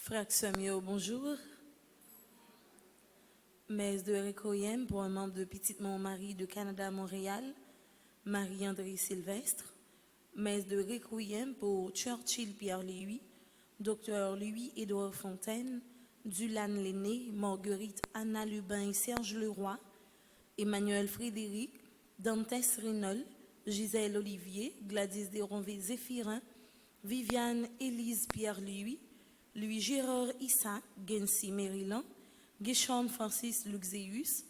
Frère Samuel, bonjour. Messe de Requiem pour un membre de Petite Montmarie de Canada, Montréal, Marie-André Sylvestre. Messe de Requiem pour Churchill Pierre-Léuy, Dr Louis-Édouard Fontaine, Dulane Lenné, Marguerite Anna Lubin et Serge Leroy, Emmanuel Frédéric, Dantes Reynol, Gisèle Olivier, Gladys Desronville-Zéphirin, Viviane Élise Pierre-Léuy, Louis-Gérard Issa, Gency Maryland, Guichon Francis Luxéus,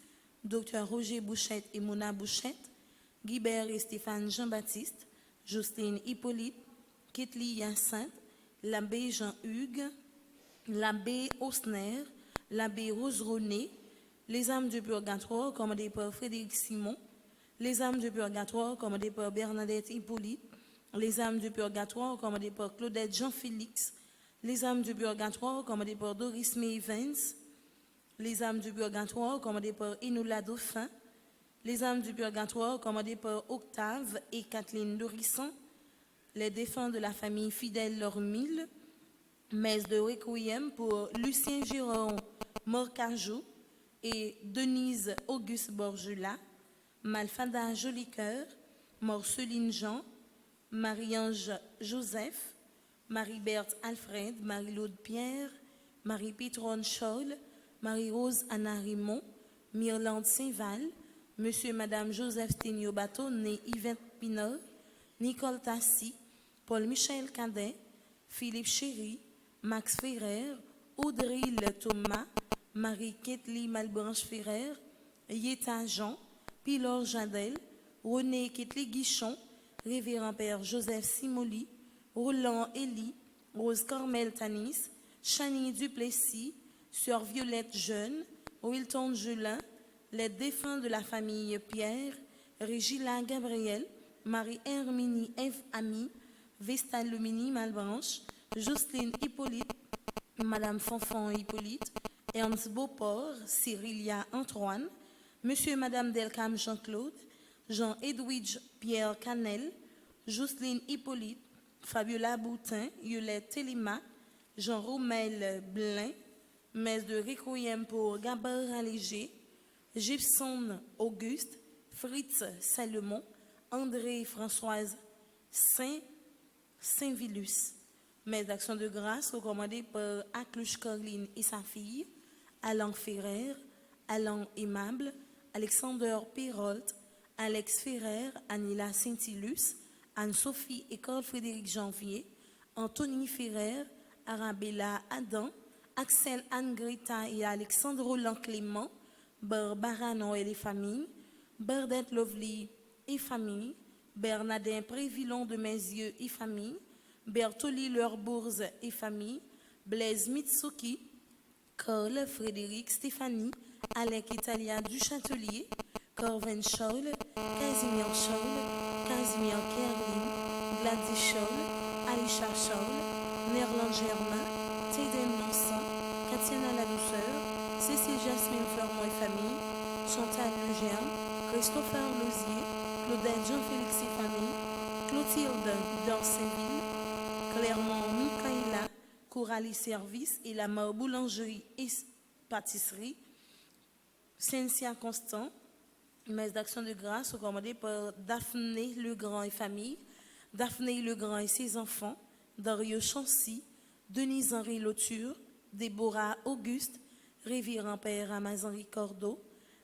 Dr Roger Bouchette et Mona Bouchette, Guibert et Stéphane Jean-Baptiste, Justine Hippolyte, Ketli Hyacinthe, l'abbé Jean-Hugues, l'abbé Osner, l'abbé Rose-René, les âmes du purgatoire commandées par Frédéric Simon, les âmes du purgatoire commandées par Bernadette Hippolyte, les âmes du purgatoire commandées par Claudette Jean-Félix, les âmes du purgatoire commandées par Doris May Vance, les âmes du purgatoire commandées par Inoula Dauphin, les âmes du purgatoire commandées par Octave et Kathleen Dorisson, les défunts de la famille fidèle Lormille, messe de Requiem pour Lucien Giron Morcajou et Denise Auguste Borjula, Malfada Jolicoeur, Morceline Jean, Marie-Ange Joseph, Marie-Berthe Alfred, Marie-Laude Pierre, Marie-Pétronne Scholl, Marie-Rose Anna Raymond, Myrlande Saint-Val, Monsieur et Madame Joseph Sténio Bateau, né Yvette Pinot, Nicole Tassi, Paul-Michel Cadet, Philippe Chéry, Max Ferrer, Audrey Le Thomas, Marie-Ketli Malbranche Ferrer, Yéta Jean, Pilor Jadel, René Ketli Guichon, Révérend Père Joseph Simoli, Roland Elie, Rose Cormel Tanis, Chani Duplessis, Sœur Violette Jeune, Wilton Julin, les défunts de la famille Pierre, Régila Gabriel, Marie-Herminie Eve Ami, Vesta Lumini Malbranche, Jocelyne Hippolyte, Madame Fonfon Hippolyte, Ernst Beauport, Cyrilia Antoine, Monsieur et Madame Delcam Jean-Claude, Jean-Edwidge Pierre Canel, Jocelyne Hippolyte, Fabiola Boutin, Yolette Telima, Jean-Romel Blin, messe de Requiem pour Gabard Allégé, Gibson Auguste, Fritz Salomon, André Françoise Saint-Villus, Messe d'action de grâce recommandée par Acluche Caroline et sa fille, Alain Ferrer, Alain Aimable, Alexander Perrault, Alex Ferrer, Anila Saint-Ilus, Anne-Sophie et Carl-Frédéric Janvier, Anthony Ferrer, Arabella Adam, Axel Anne-Greta et Alexandre Roland Clément, Barbara Noël et famille, Bernadette Lovely et famille, Bernardin Prévillon de Mézieux et famille, Bertoli Leurbourz et famille, Blaise Mitsuki, Carl, Frédéric, Stéphanie, Alec Italia du Châtelier, Corvin Scholl, Casimir Scholl, Casimir Kerlin, Gladys Scholl, Alisha Scholl, Nerland Germain, Théden Nonsan, Katiana La Douceur, Cécile Jasmine Fermont et famille, Chantal Legerme, Christopher Lozier, Claudette Jean-Félix et famille, Clotilde d'Orsainville, Clermont Michaela, Coralie Service et la Mare Boulangerie et Pâtisserie, Cynthia Constant, messe d'action de grâce recommandée par Daphné Legrand et famille, Daphné Legrand et ses enfants, Dario Chancy, Denise-Henri Lauture, Déborah Auguste, Révérend Père Amazon Cordeau,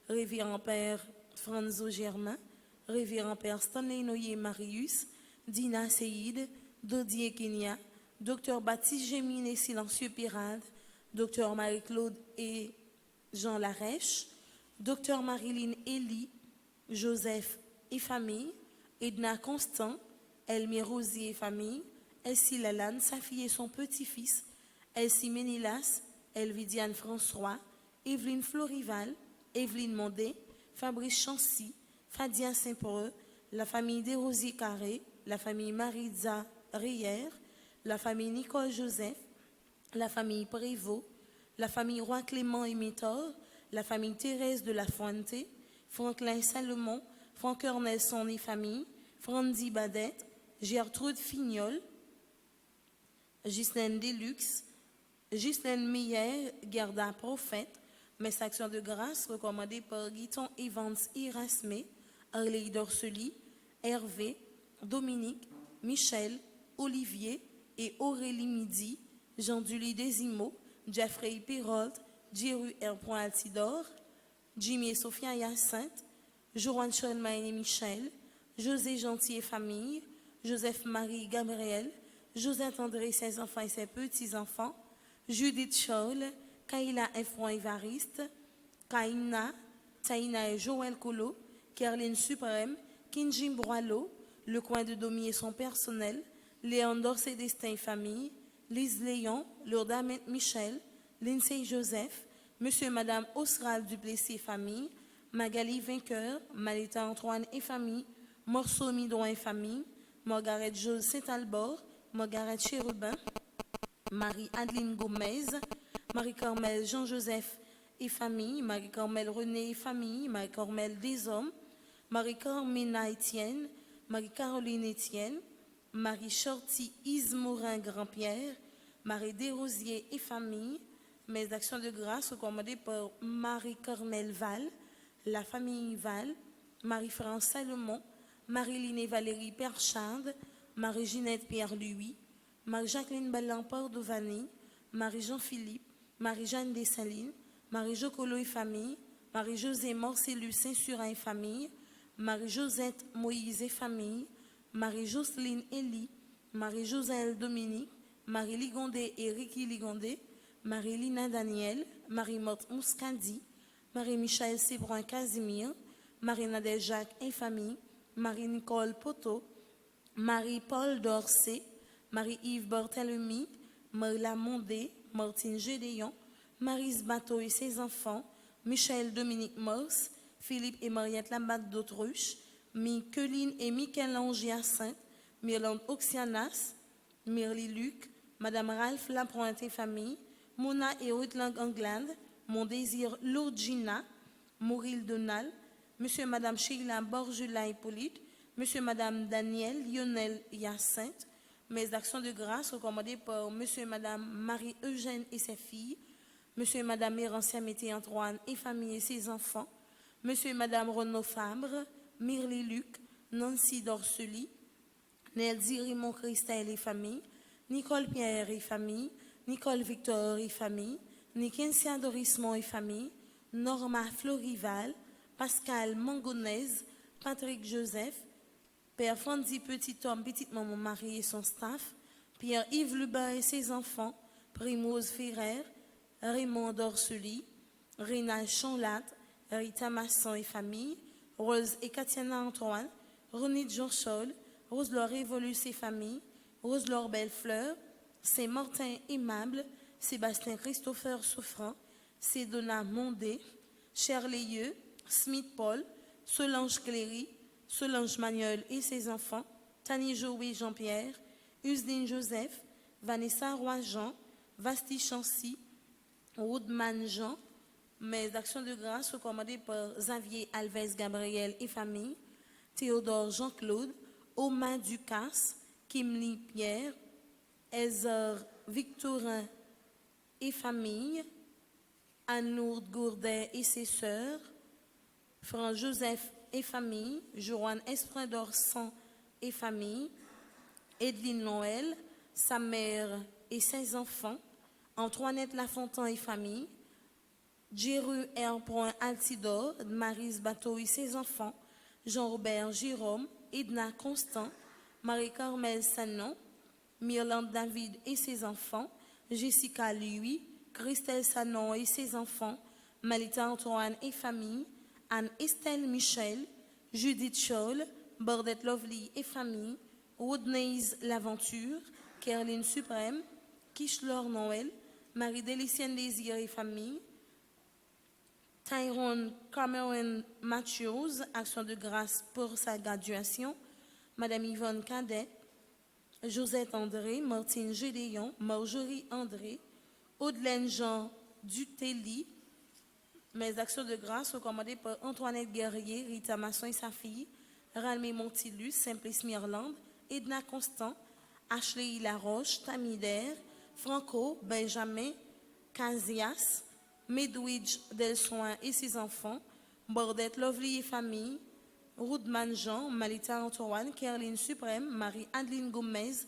Révérend Père Franzo Germain, Révérend Père Stanley Noyer Marius, Dina Seyid, Dodier Kenya, Docteur Baptiste Gémine et Silencieux Pirade, Docteur Marie-Claude et Jean Larèche, Docteur Marilyn Elie, Joseph et famille, Edna Constant, Elmire Rosier et famille, Elsie Lalane, sa fille et son petit-fils, Elsie Ménilas, Elvidiane François, Evelyne Florival, Evelyne Mondé, Fabrice Chancy, Fadia Saint-Preux, la famille Desrosiers Carré, la famille Maritza Rière, la famille Nicole Joseph, la famille Prévost, la famille Roi Clément et Méthor, la famille Thérèse de la Fuente, Franklin Salomon, Franck Nelson et famille, Frandy Badette, Gertrude Fignol, Ghislaine Deluxe, Ghislaine Meyer, Gerda Prophète, messe action de grâce recommandée par Guiton Evans Erasmé, Arley Dorsely, Hervé, Dominique, Michel, Olivier et Aurélie Midi, Jean-Duly Desimo, Jeffrey Perrault, Jerry R. Altidor, Jimmy et Sophia Hyacinthe, Joanne Cholmain et Michel, José Gentil et famille, Joseph-Marie Gabriel, Josette André et ses enfants et ses petits-enfants, Judith Scholl, Kaila F. Évariste, Kaina, Taïna et Joël Colo, Kerline Suprême, Kinjim Broilo, Le Coin de Domi et son personnel, Léon Dorsey Destin et famille, Lise Léon, Lourdes Michel, Lindsay Joseph, Monsieur et Madame Osral Duplessis et famille, Magali Vainqueur, Malita Antoine et famille, Morceau Midon et famille, Margaret Jose Saint-Albor, Margaret Chérubin, Marie-Adeline Gomez, Marie-Carmel Jean-Joseph et famille, Marie-Carmel René et famille, Marie-Carmel Deshommes, Marie-Carmena Étienne, Marie-Caroline Étienne, Marie-Shorty Ismorin Grand-Pierre, Marie Desrosiers et famille, messe d'action de grâce recommandée par Marie-Cornelle Val, la famille Val, Marie-France Salomon, Marie-Line et Valérie Perchard, Marie-Ginette Pierre-Louis, Marie-Jacqueline Ballamport d'Ovany, Marie-Jean-Philippe, Marie-Jeanne Dessalines, Marie-Jocolo et famille, Marie-Josée Morcellus Saint-Surin et famille, Marie-Josette Moïse et famille, Marie-Jocelyne Elie, Marie-Joselle Dominique, Marie Ligondé et Ricky Ligondé, Marie-Lina Daniel, Marie-Morte Mouskadi, Marie-Michel Sébrun Casimir, Marie-Nadège Jacques et famille, Marie-Nicole Poteau, Marie-Paul Dorsey, Marie-Yves Barthélemy, Marie-La Mondé, Martine Gédéon, Marise Bateau et ses enfants, Michel Dominique Morse, Philippe et Mariette Lambatte d'Autruche, Micheline et Michel-Ange Hyacinthe, Myrlande Oxianas, Mirly Luc, Madame Ralph Lapointe et famille, Mona et Ruth-Lang Anglade, Mon Désir Lourgina, Mauril Donald, Monsieur et Madame Sheila Borjula Hippolyte, Monsieur et Madame Daniel Lionel Hyacinthe, mes actions de grâce recommandées par Monsieur et Madame Marie-Eugène et ses filles, Monsieur et Madame Mérancia Mété Antoine et famille et ses enfants, Monsieur et Madame Renaud Fabre, Mirly Luc, Nancy Dorsely, Nelzy Raymond Christelle et famille, Nicole Pierre et famille, Nicole Victor et famille, Nikensia Dorismont et famille, Norma Florival, Pascal Mangonez, Patrick Joseph, Père Fondi Petit Homme, Petite Maman Marie et son staff, Pierre-Yves Lubin et ses enfants, Primoz Ferrer, Raymond Dorsely, Rénal Chanlat, Rita Masson et famille, Rose et Katiana Antoine, Ronit Jean-Chol, Rose-Laure Révolus et famille, Rose-Laure Bellefleur, Saint-Martin Aimable, Sébastien Christopher Souffrant, Cédona Mondé, Cherleyeux, Smith Paul, Solange Cléry, Solange Magnol et ses enfants, Tani Joé Jean-Pierre, Usdine Joseph, Vanessa Roy-Jean, Vasti Chancy, Woodman Jean, mes actions de grâce recommandées par Xavier Alves Gabriel et famille, Théodore Jean-Claude, Oma Ducasse, Kimli Pierre, Ezer Victorin et famille, Anne-Lourde Gourdet et ses sœurs, Franck Joseph et famille, Joanne Esprin d'Orsan et famille, Edline Noël, sa mère et ses enfants, Antoinette Lafontaine et famille, Jéru R. Altidor, Marise Bateau et ses enfants, Jean-Robert Jérôme, Edna Constant, Marie-Carmel Sanon, Myrlande David et ses enfants, Jessica Louis, Christelle Sanon et ses enfants, Malita Antoine et famille, Anne-Estelle Michel, Judith Scholl, Bordette Lovely et famille, Woodneys L'Aventure, Kerline Suprême, Kishlor Noël, Marie-Délicienne Désir et famille, Tyrone Cameron Matthews, action de grâce pour sa graduation, Madame Yvonne Cadet, Josette André, Martine Gédéon, Marjorie André, Audelaine Jean Dutelli, mes actions de grâce recommandées par Antoinette Guerrier, Rita Masson et sa fille, Ralmé Montilus, Simplice Mirland, Edna Constant, Ashley Laroche, Tamider, Franco, Benjamin, Cazias, Medwidge Delsoin et ses enfants, Bordette Lovely et famille, Roudman Jean, Malita Antoine, Kerline Suprême, Marie-Adeline Gomez,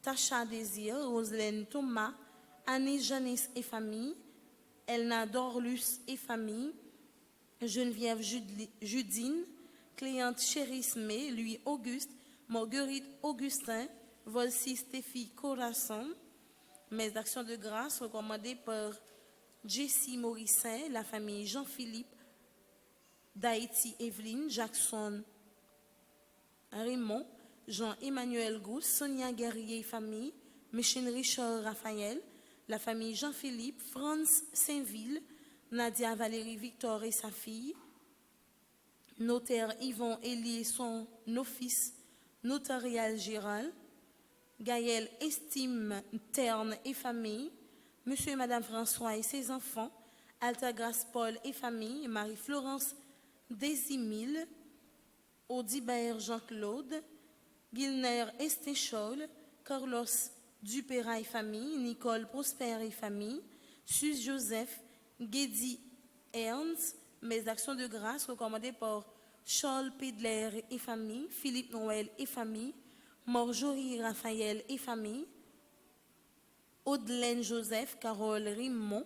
Tasha Désir, Roselaine Thomas, Annie Janice et famille, Elna Dorlus et famille, Geneviève Judine, Cléante Chérismé, Louis Auguste, Marguerite Augustin, Volsi Stéphie Corazon, mes actions de grâce recommandées par Jessie Morissin, la famille Jean-Philippe, d'Haïti Evelyne, Jackson Raymond, Jean-Emmanuel Gousse, Sonia Guerrier et famille, Michel Richard Raphaël, la famille Jean-Philippe, Franz Saint-Ville, Nadia Valérie Victor et sa fille, notaire Yvon Elie et son office notarial Gérald, Gaël Estime Terne et famille, Monsieur et Madame François et ses enfants, Altagrace Paul et famille, Marie-Florence Désimile, Audibert Jean-Claude, Gilner Estéchol, Carlos Dupéra et famille, Nicole Prosper et famille, Sus Joseph, Guédi Ernst, mes actions de grâce recommandées par Charles Pedler et famille, Philippe Noël et famille, Marjorie Raphaël et famille, Audelaine Joseph, Carole Rimont,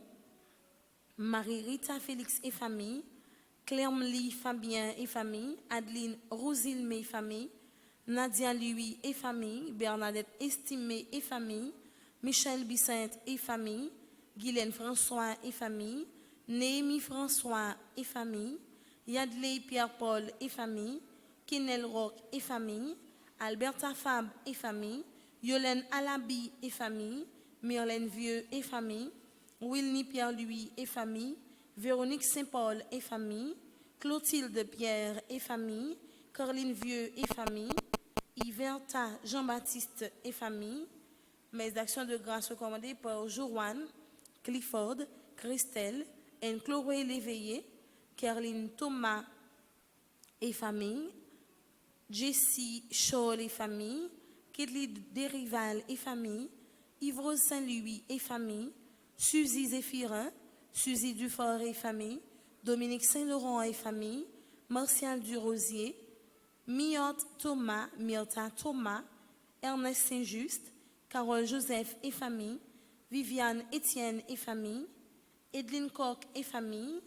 Marie-Rita Félix et famille, Clermely Fabien et famille, Adeline Rosilme et famille, Nadia Louis et famille, Bernadette Estimé et famille, Michel Bissette et famille, Guylaine François et famille, Néhémie François et famille, Yadley Pierre-Paul et famille, Kinel Rock et famille, Alberta Fab et famille, Yolène Alabi et famille, Myrlène Vieux et famille, Wilny Pierre-Louis et famille, Véronique Saint-Paul et famille, Clotilde Pierre et famille, Caroline Vieux et famille, Yverta Jean-Baptiste et famille, mes actions de grâce recommandées par Joanne, Clifford, Christelle, Chloé Léveillé, Caroline Thomas et famille, Jessie Scholl et famille, Kedly Derival et famille, Yves Saint-Louis et famille, Suzy Zéphirin, Suzy Dufort et famille, Dominique Saint-Laurent et famille, Martial Durosier, Miotte Thomas, Myrta Thomas, Ernest Saint-Just, Carole Joseph et famille, Viviane Étienne et famille, Edline Koch et famille.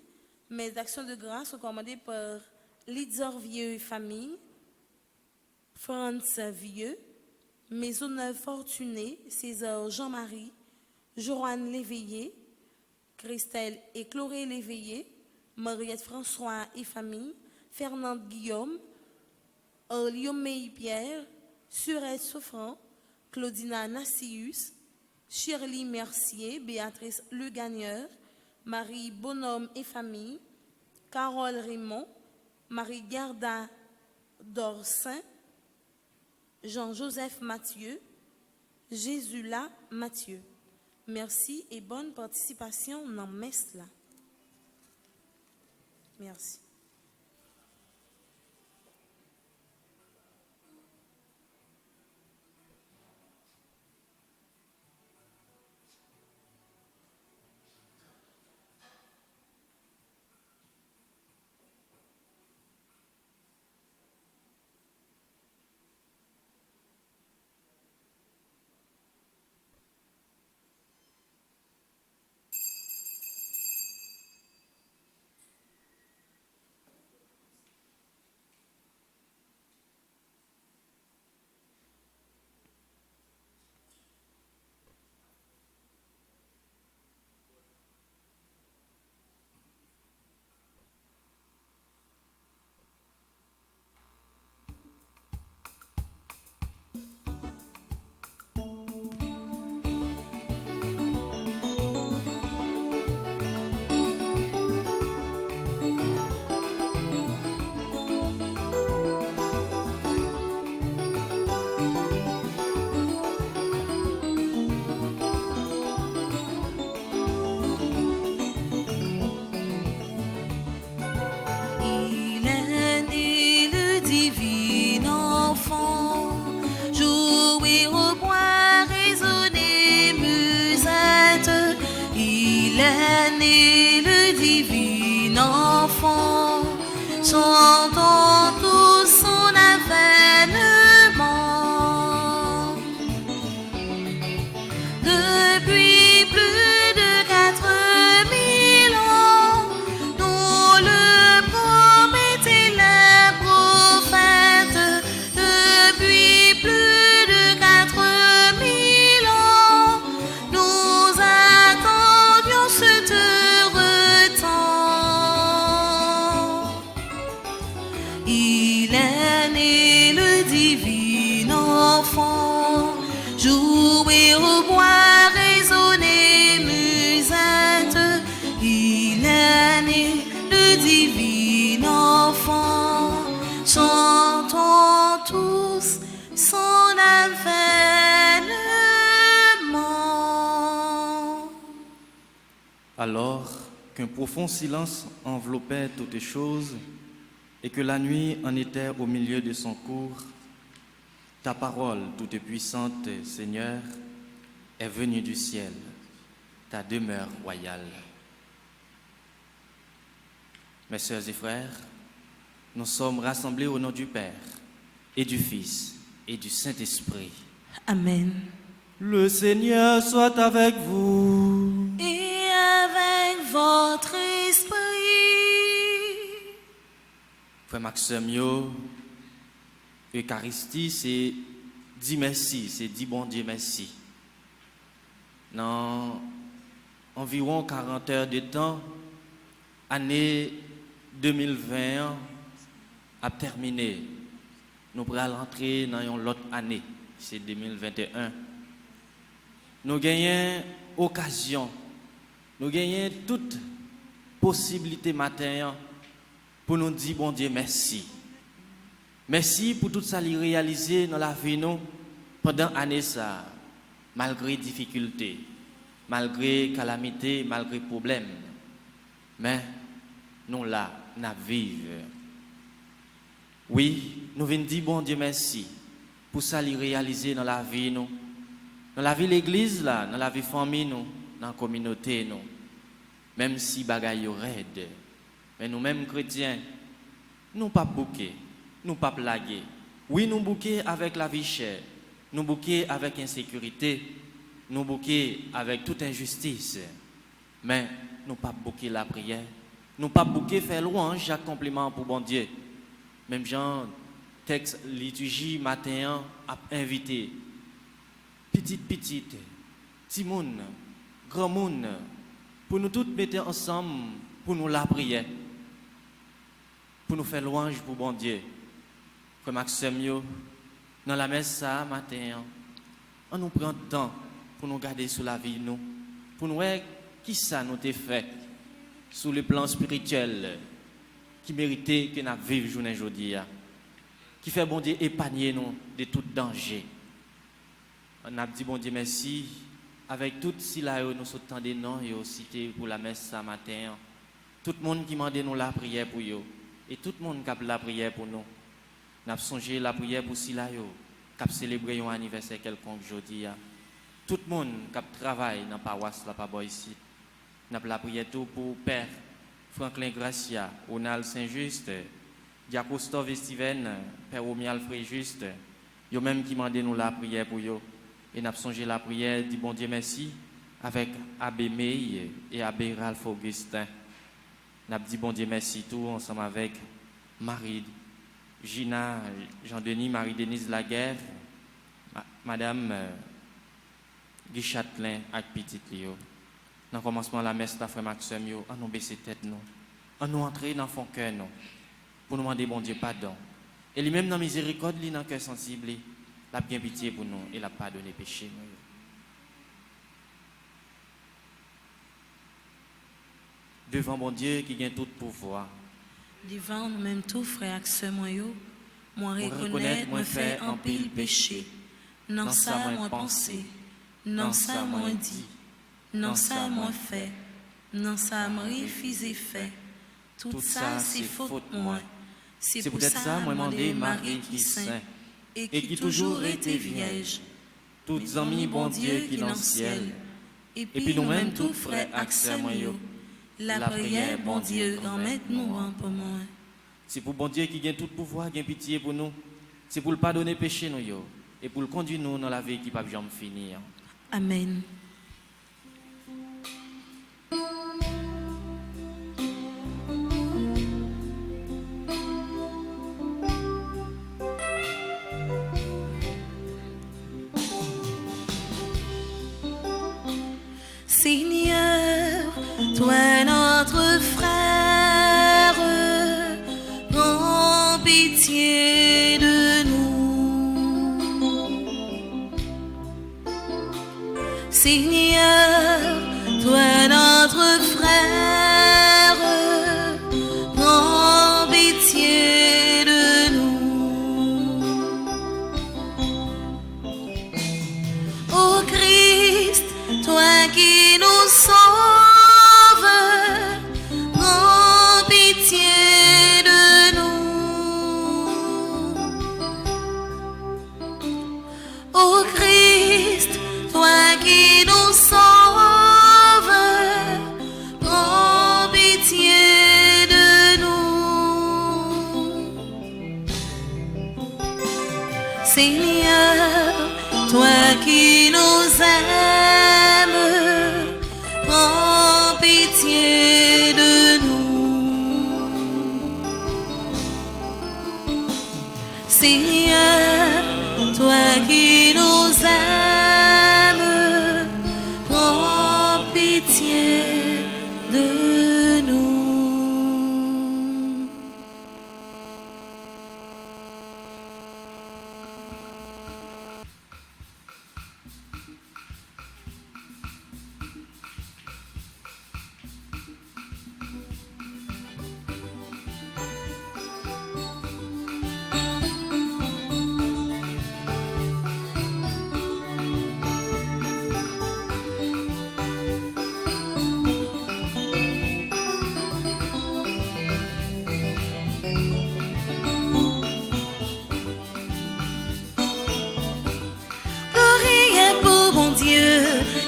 Mes actions de grâce sont commandées par Lidzor Vieux et famille, Franz Vieux, Maisonneuve Fortuné, César Jean-Marie, Joanne Léveillé, Christelle et Chloé Léveillé, Mariette François et famille, Fernande Guillaume, Liomei Pierre, Surette Souffrant, Claudina Nassius, Shirley Mercier, Béatrice Le Gagneur, Marie Bonhomme et famille, Carole Raymond, Marie Garda Dorsin, Jean-Joseph Mathieu, Jésula Mathieu. Merci et bonne participation dans messe là. Merci. Chantons tous son avènement. Depuis plus de 4000 ans, nous le promettaient les prophètes. Depuis plus de 4000 ans, nous attendions ce heureux temps. Il est né le divin enfant, jouer au bois, résonner musette. Il est né le divin enfant, chantons tous son avènement. Alors qu'un profond silence enveloppait toutes choses et que la nuit en était au milieu de son cours, ta parole toute puissante, Seigneur, est venue du ciel, ta demeure royale. Mes sœurs et frères, nous sommes rassemblés au nom du Père et du Fils et du Saint-Esprit. Amen. Le Seigneur soit avec vous. Et avec votre esprit. Frère Maxime, Eucharistie, c'est dire merci, c'est dire bon Dieu merci. Dans environ 40 heures de temps, année 2020 a terminé. Nous pourrons rentrer dans une autre année, c'est 2021. Nous gagnons occasion, nous gagnons toute possibilité matin pour nous dire bon Dieu merci. Merci pour tout ça réalisé dans la vie nous pendant l'année ça, malgré difficultés, malgré calamités, malgré problèmes. Mais nous là, nous vivons. Oui, nous venons dire bon Dieu merci pour ça réalisé dans la vie nous, dans la vie de l'église là, dans la vie famille nous, dans la communauté nous. Même si bagaille raide, mais nous-mêmes chrétiens, nous pas bouquer, nous pas plaguer. Oui, nous bouquer avec la vie chère, nous bouquer avec insécurité, nous bouquer avec toute injustice. Mais nous pas bouquer la prière, nous pas bouquer faire louange, chaque compliment pour bon Dieu. Même Jean, texte liturgie matin a invité petite, petit monde, grand monde, pour nous tous mettre ensemble, pour nous la prière, pour nous faire louange pour bon Dieu. Frère Maxime, dans la messe ça matin, on nous prend le temps pour nous garder sous la vie, nous, pour nous voir qui ça nous a fait sur le plan spirituel, qui méritait que nous vivions journée aujourd'hui, qui fait bon Dieu épargner nous de tout danger. On a dit bon Dieu merci avec tout si là nous sommes des noms et aussi pour la messe ce matin. Tout le monde qui m'a demandé nous la prière pour eux et tout le monde qui a la prière pour nous. Nous avons songé la prière pour si là qui a célébré un anniversaire quelconque aujourd'hui. Tout le monde qui travaille dans la paroisse là pas ici. Nous avons la prière tout pour Père Franklin Gracia, Ronald Saint-Just, Diacostov et Steven, Père Romy Alfred Juste, yo même qui mandé nous la prière pour yo. Et nous avons songé la prière du bon Dieu merci avec Abbé May et Abbé Ralph Augustin. Nous avons dit bon Dieu merci tout ensemble avec Marie, Gina, Jean-Denis, Marie-Denise Laguerre, Madame Guy Châtelain et Petite Lio. Dans le commencement de la messe, la frère Maxime, on nous baisse tête, nous. On nous entrer dans le fond cœur, nous. Pour nous demander, bon Dieu, pardon. Et lui-même, dans la miséricorde, il dans le cœur sensible, il a bien pitié pour nous et il a pardonné péché. Devant bon Dieu qui gagne tout pouvoir. Devant nous-mêmes tous, frères et sœurs, moi reconnaître, moi faire en pile péché. Non ça, moi penser. Non ça, moi dit. Non ça, moi fait. Non ça, moi refusé fait. Tout ça, c'est faute moi. C'est peut-être ça, moi demandé Marie qui saint et qui toujours était vierge. Toutes amis, bon Dieu qui dans le ciel. Et puis nous-mêmes, tous frères accès moi la prière, bon Dieu, remettre-nous en pour moi. C'est pour bon Dieu qui gagne tout pouvoir, gagne pitié pour nous. C'est pour le pardonner péché nous yo et pour le conduire nous dans la vie qui va jamais finir. Amen. Seigneur, toi notre frère, prends pitié de nous. Seigneur, toi notre frère, prends pitié de nous. Ô Christ, toi qui nous sauves, prends pitié de nous. Ô Christ, toi qui nous sauves, prends pitié de nous. Seigneur, toi qui nous aimes, prends pitié de nous. Seigneur, toi qui nous aimes, prends pitié de nous.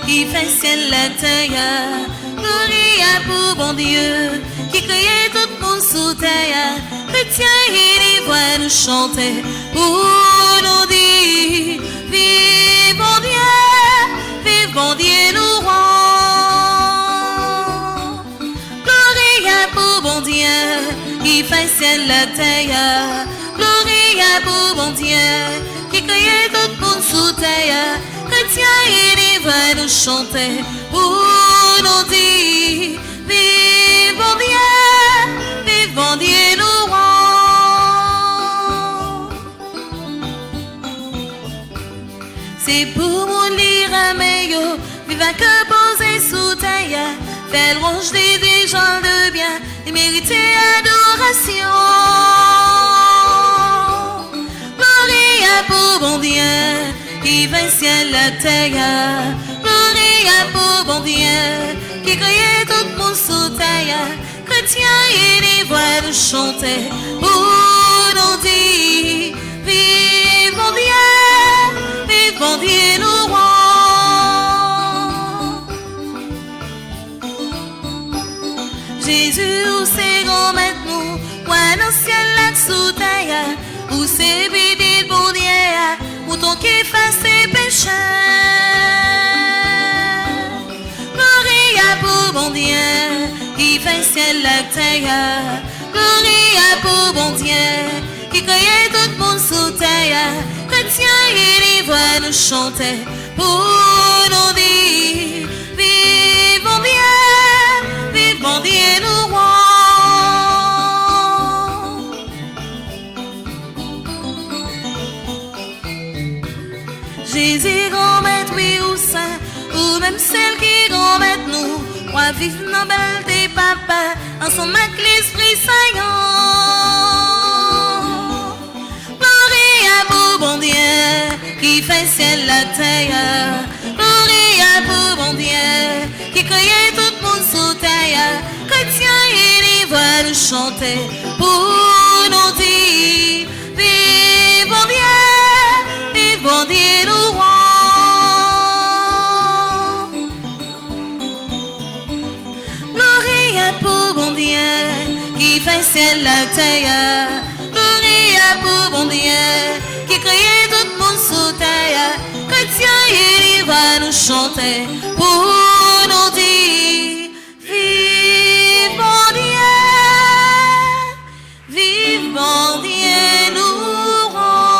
Qui fait ciel la terre, gloria pour bon Dieu, qui créait tout le monde sous terre. Chrétiens et les voix nous chanter, pour nous dire, vive mon Dieu nous rend. Gloria pour bon Dieu, qui fait ciel la terre. Gloria pour bon Dieu, qui crée tout le monde sous terre. Chrétiens et livres nous chanter pour nous dire, vive mon Dieu nous rend. C'est pour mon lire à meilleur, vivant que posé sous terre. Faire louange des gens de bien et mériter adoration. Gloria pour bon Dieu, qui fait ciel la terre. Gloria pour bon Dieu, qui crée tout le monde sous terre. Chrétiens et les voix de chanter pour nous dire, vive mon Dieu nous rend. Jésus, où c'est grand maintenant, ou un ciel là sous terre, où c'est bidé bon Dieu, mouton qui fasse ses péchés. Gloria pour bon Dieu, qui fait ciel la terre. Gloria pour bon Dieu, qui crée tout le monde sous terre. Chrétiens et les voix nous chanter pour nous dire, vive mon Dieu nous rend. Jésus grand maître, oui ou saint, ou même celle qui grand maître nous, moi vivre dans belle des papas, ensemble avec l'esprit saillant. Gloria pour bon Dieu, qui fait ciel la terre. Gloria pour bon Dieu, qui crée tout le monde sous terre. Chrétiens et les voix nous chanter pour nous dire, vive mon Dieu nous rend. Gloria pour bon Dieu, qui fait ciel la terre. Gloria pour bon Dieu, qui crée tout le monde sous terre. Chrétiens et les voix nous chanter pour nous dire, vive mon Dieu nous rend.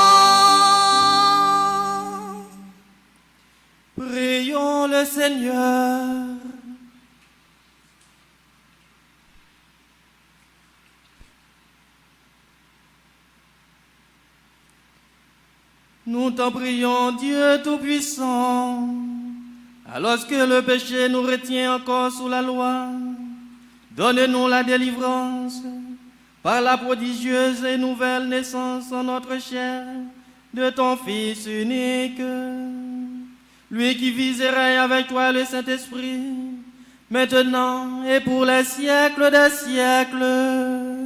Prions le Seigneur. Nous t'en prions, Dieu Tout-Puissant, alors que le péché nous retient encore sous la loi, donne-nous la délivrance par la prodigieuse et nouvelle naissance en notre chair de ton Fils unique, lui qui vit et règne avec toi le Saint-Esprit, maintenant et pour les siècles des siècles.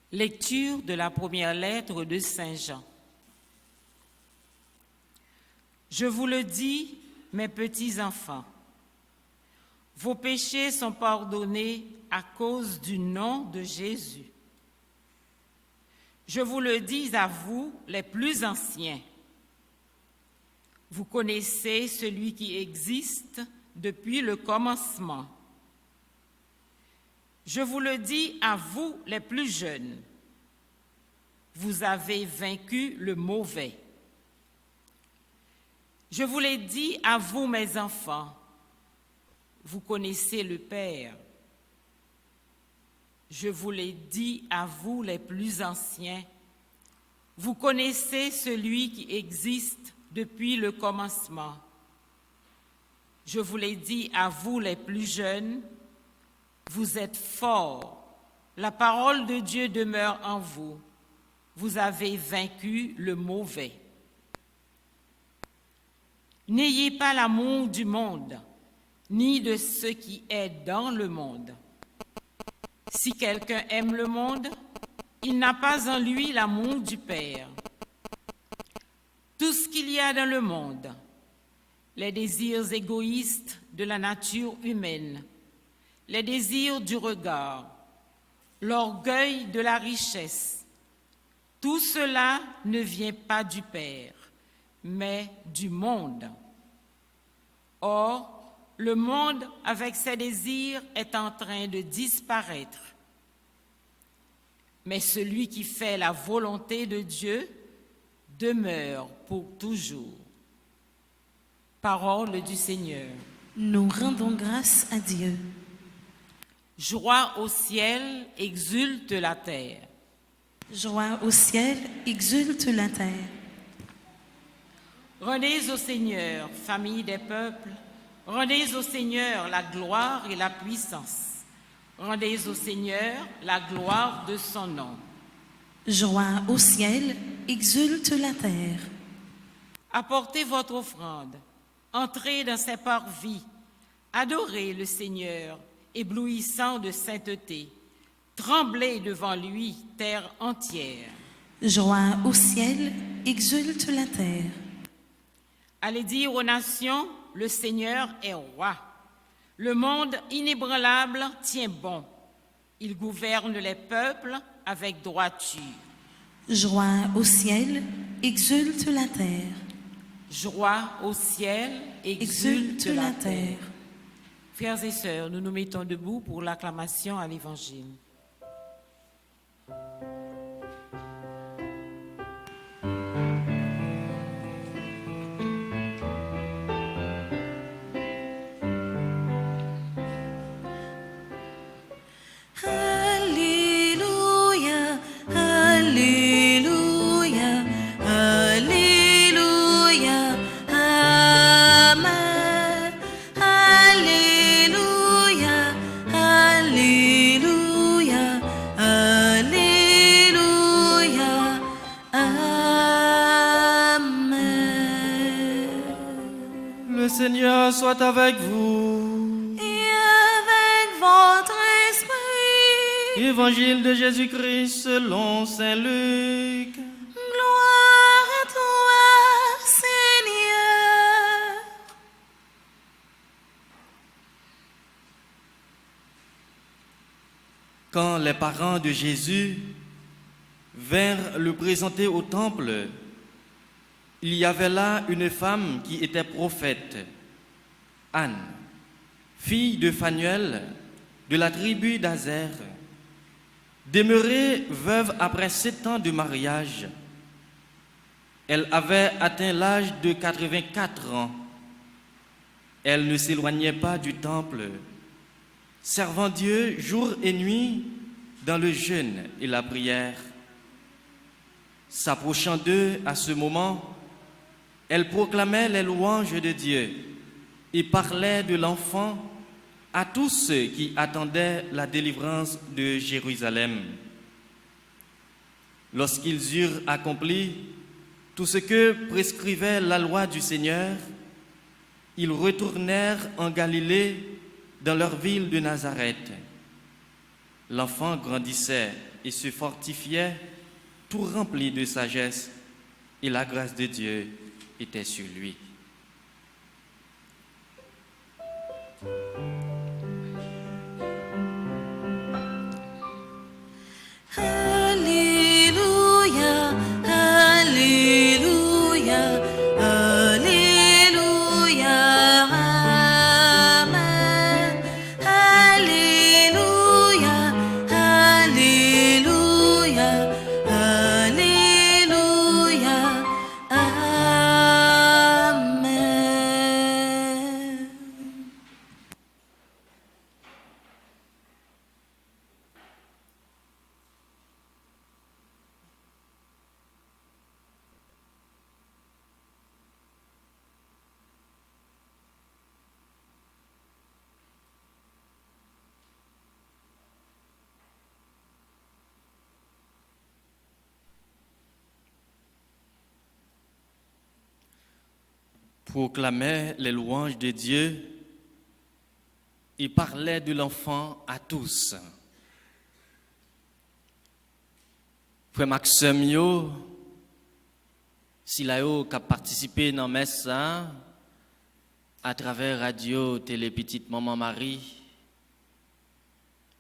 Lecture de la première lettre de Saint Jean. Je vous le dis, mes petits enfants, vos péchés sont pardonnés à cause du nom de Jésus. Je vous le dis à vous, les plus anciens. Vous connaissez celui qui existe depuis le commencement. Je vous le dis à vous, les plus jeunes. Vous avez vaincu le mauvais. Je vous l'ai dit à vous, mes enfants. Vous connaissez le Père. Je vous l'ai dit à vous, les plus anciens. Vous connaissez celui qui existe depuis le commencement. Je vous l'ai dit à vous, les plus jeunes. Vous êtes forts, la parole de Dieu demeure en vous. Vous avez vaincu le mauvais. N'ayez pas l'amour du monde, ni de ce qui est dans le monde. Si quelqu'un aime le monde, il n'a pas en lui l'amour du Père. Tout ce qu'il y a dans le monde, les désirs égoïstes de la nature humaine, les désirs du regard, l'orgueil de la richesse, tout cela ne vient pas du Père, mais du monde. Or, le monde, avec ses désirs, est en train de disparaître. Mais celui qui fait la volonté de Dieu demeure pour toujours. Parole du Seigneur. Nous rendons grâce à Dieu. Joie au ciel, exulte la terre. Joie au ciel, exulte la terre. Rendez au Seigneur, famille des peuples, rendez au Seigneur la gloire et la puissance. Rendez au Seigneur la gloire de son nom. Joie au ciel, exulte la terre. Apportez votre offrande, entrez dans ses parvis, adorez le Seigneur, éblouissant de sainteté. Tremblez devant lui, terre entière. Joie au ciel, exulte la terre. Allez dire aux nations, le Seigneur est roi. Le monde inébranlable tient bon. Il gouverne les peuples avec droiture. Joie au ciel, exulte la terre. Joie au ciel, exulte la terre. terre. Frères et sœurs, nous nous mettons debout pour l'acclamation à l'Évangile. Alléluia, Alléluia, Alléluia, Amen. Alléluia, Alléluia, Alléluia, Amen. Le Seigneur soit avec vous. Et avec votre esprit. Évangile de Jésus-Christ selon Saint Luc. Gloire à toi, Seigneur. Quand les parents de Jésus vinrent le présenter au temple, il y avait là une femme qui était prophète, Anne, fille de Phanuel, de la tribu d'Azer. Demeurée veuve après 7 ans de mariage, elle avait atteint l'âge de 84 ans. Elle ne s'éloignait pas du temple, servant Dieu jour et nuit dans le jeûne et la prière. S'approchant d'eux à ce moment, elle proclamait les louanges de Dieu et parlait de l'enfant à tous ceux qui attendaient la délivrance de Jérusalem. Lorsqu'ils eurent accompli tout ce que prescrivait la loi du Seigneur, ils retournèrent en Galilée, dans leur ville de Nazareth. L'enfant grandissait et se fortifiait, tout rempli de sagesse, et la grâce de Dieu était sur lui. Alléluia, Alléluia, Alléluia, Amen. Alléluia, Alléluia, Alléluia, Amen. Proclamait les louanges de Dieu et parlait de l'enfant à tous. frère Maxime yo, si la yo qui a participé dans messe ça à travers radio télé petite maman Marie,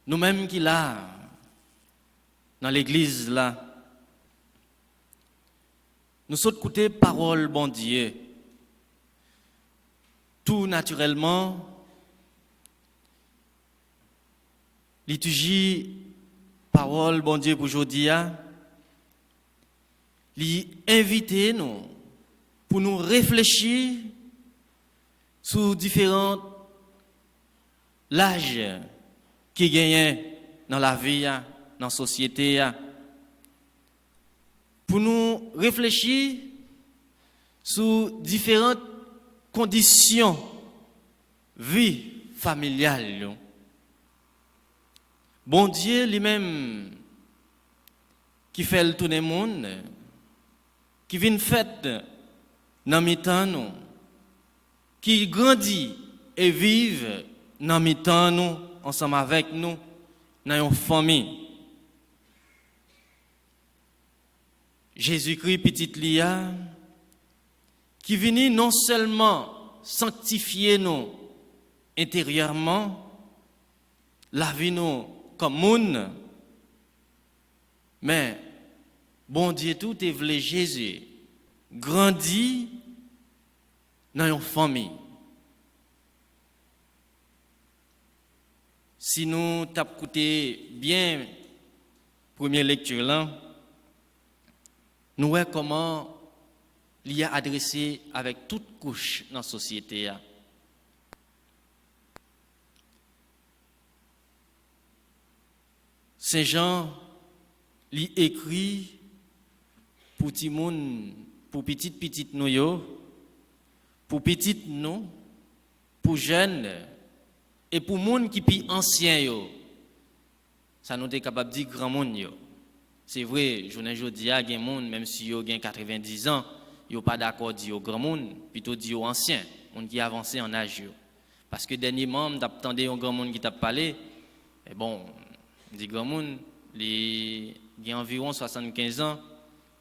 nous-mêmes qui là dans l'église là, nous sommes écouter parole bon Dieu. Tout naturellement, liturgie parole bon Dieu pour aujourd'hui, lui inviter nous pour nous réfléchir sur différents âges qui gagnent dans la vie, dans la société, pour nous réfléchir sur différentes conditions vie familiale. Bon Dieu lui-même qui fait le tout le monde, qui vient fête dans mi-temps nous, qui grandit et vive dans mi-temps nous, ensemble avec nous, dans une famille. Jésus-Christ, petite Lia, qui vient non seulement sanctifier nous intérieurement, la vie nous comme monde, mais bon Dieu tout est voulu Jésus grandit dans une famille. Si nous t'avons écouté bien première lecture là, nous voyons comment il y a adressé avec toute couche dans la société. Saint Jean lui écrit pour petit monde, pour petite nous yo, pour petite nous, pour jeunes et pour monde qui pi ancien yo. Ça nous est capable de dire grand monde yo. C'est vrai, je ne dis pas gen monde même si yo gen 90 ans, yo pas d'accord dire grand monde, plutôt dire ancien, monde qui avancé en âge yo. Parce que dernièrement, m'attendais un grand monde qui t'a parlé, et bon, dit grand monde, il a environ 75 ans,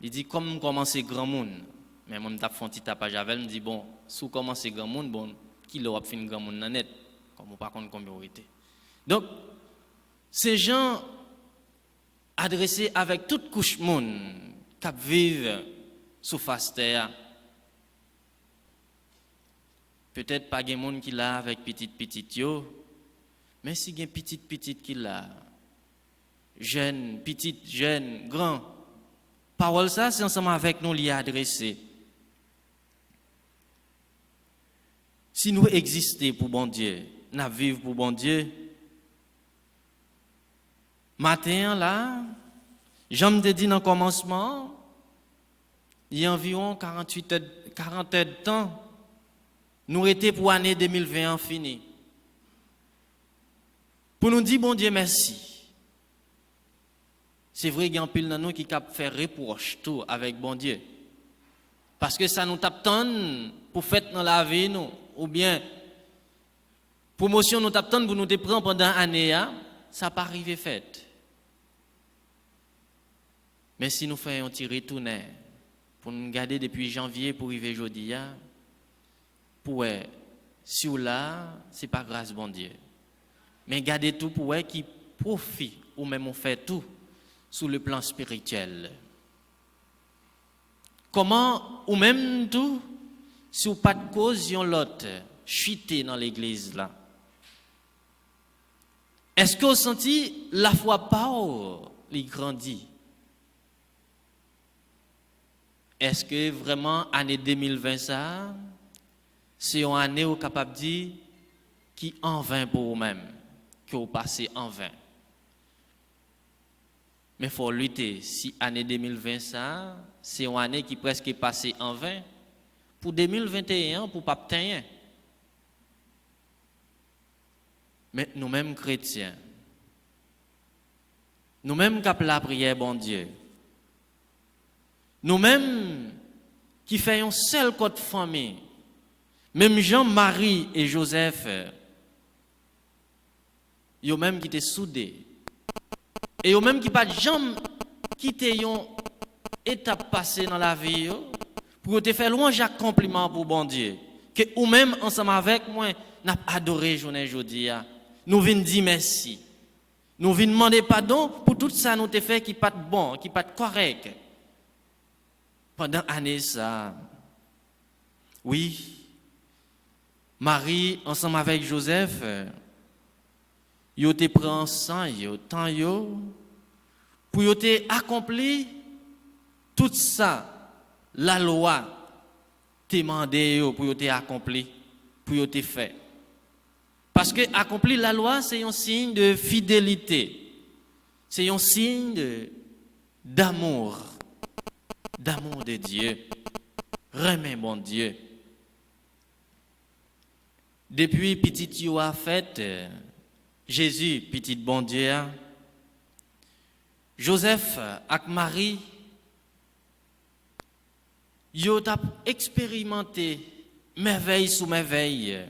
il dit comme commencer grand monde, mais moi m't'a fait un petit tapage avec, me dit bon, si vous commencez grand monde, bon, qui l'a fait grand monde dans net, comme on pas compte combien on était. Donc ces gens adressés avec toute couche monde qui vivent sous face terre. Peut-être pas gen monde qui l'a avec petite yo, mais si gen petite qui l'a, jeune, petite, jeune, grand. Parole ça, c'est ensemble avec nous l'y adresser. Si nous existons pour bon Dieu, nous vivons pour bon Dieu, matin là, j'aime te dire dans le commencement, il y a environ 40 heures de temps, nous étions pour l'année 2020 fini. Pour nous dire bon Dieu merci. C'est vrai qu'il y a un pile dans nous qui cap faire reproche tout avec bon Dieu. Parce que ça nous tape tant pour faire dans la vie nous ou bien promotion nous tape tant pour nous te prendre pendant année ça pas arrivé fait. Mais si nous faisons un petit retour pour nous garder depuis janvier pour arriver aujourd'hui pour si ou là c'est pas grâce bon Dieu. Mais garder tout pour qui profite ou même on fait tout sur le plan spirituel. Comment ou même tout si ou pas de cause yon l'autre chuter dans l'église là. Est-ce que vous sentez la foi pas li grandit? Est-ce que vraiment année 2020 ça c'est une année où capable de dire qui en vain pour vous-même que vous passez en vain? Mais il faut lutter. Si l'année 2020, ça, c'est une année qui presque est passée en vain. Pour 2021, pour ne pas obtenir. Mais nous-mêmes chrétiens, nous-mêmes qui appelons la prière, bon Dieu, nous-mêmes qui faisons seul côté famille, même Jean-Marie et Joseph, ils même qui étaient soudés. Et eux même qui pas jamais quitter une étape passée dans la vie pour te faire louange et compliment pour bon Dieu. Que ou même ensemble avec moi, n'a adoré journée aujourd'hui. Nous venons dire merci. Nous venons demander pardon pour tout ça nous te fait qui pas bon, qui pas correct. Pendant année ça. Oui. Marie ensemble avec Joseph, yo te prend sang yo, temps yo pour yo te accompli tout ça la loi te mandé yo pour yo te accompli, pour yo te fait. Parce que accomplir la loi, c'est un signe de fidélité. C'est un signe d'amour de Dieu. Remet bon Dieu. Depuis petit yo a fait Jésus petit bon Dieu. Joseph ak Marie yo t'a expérimenté merveille sous merveille.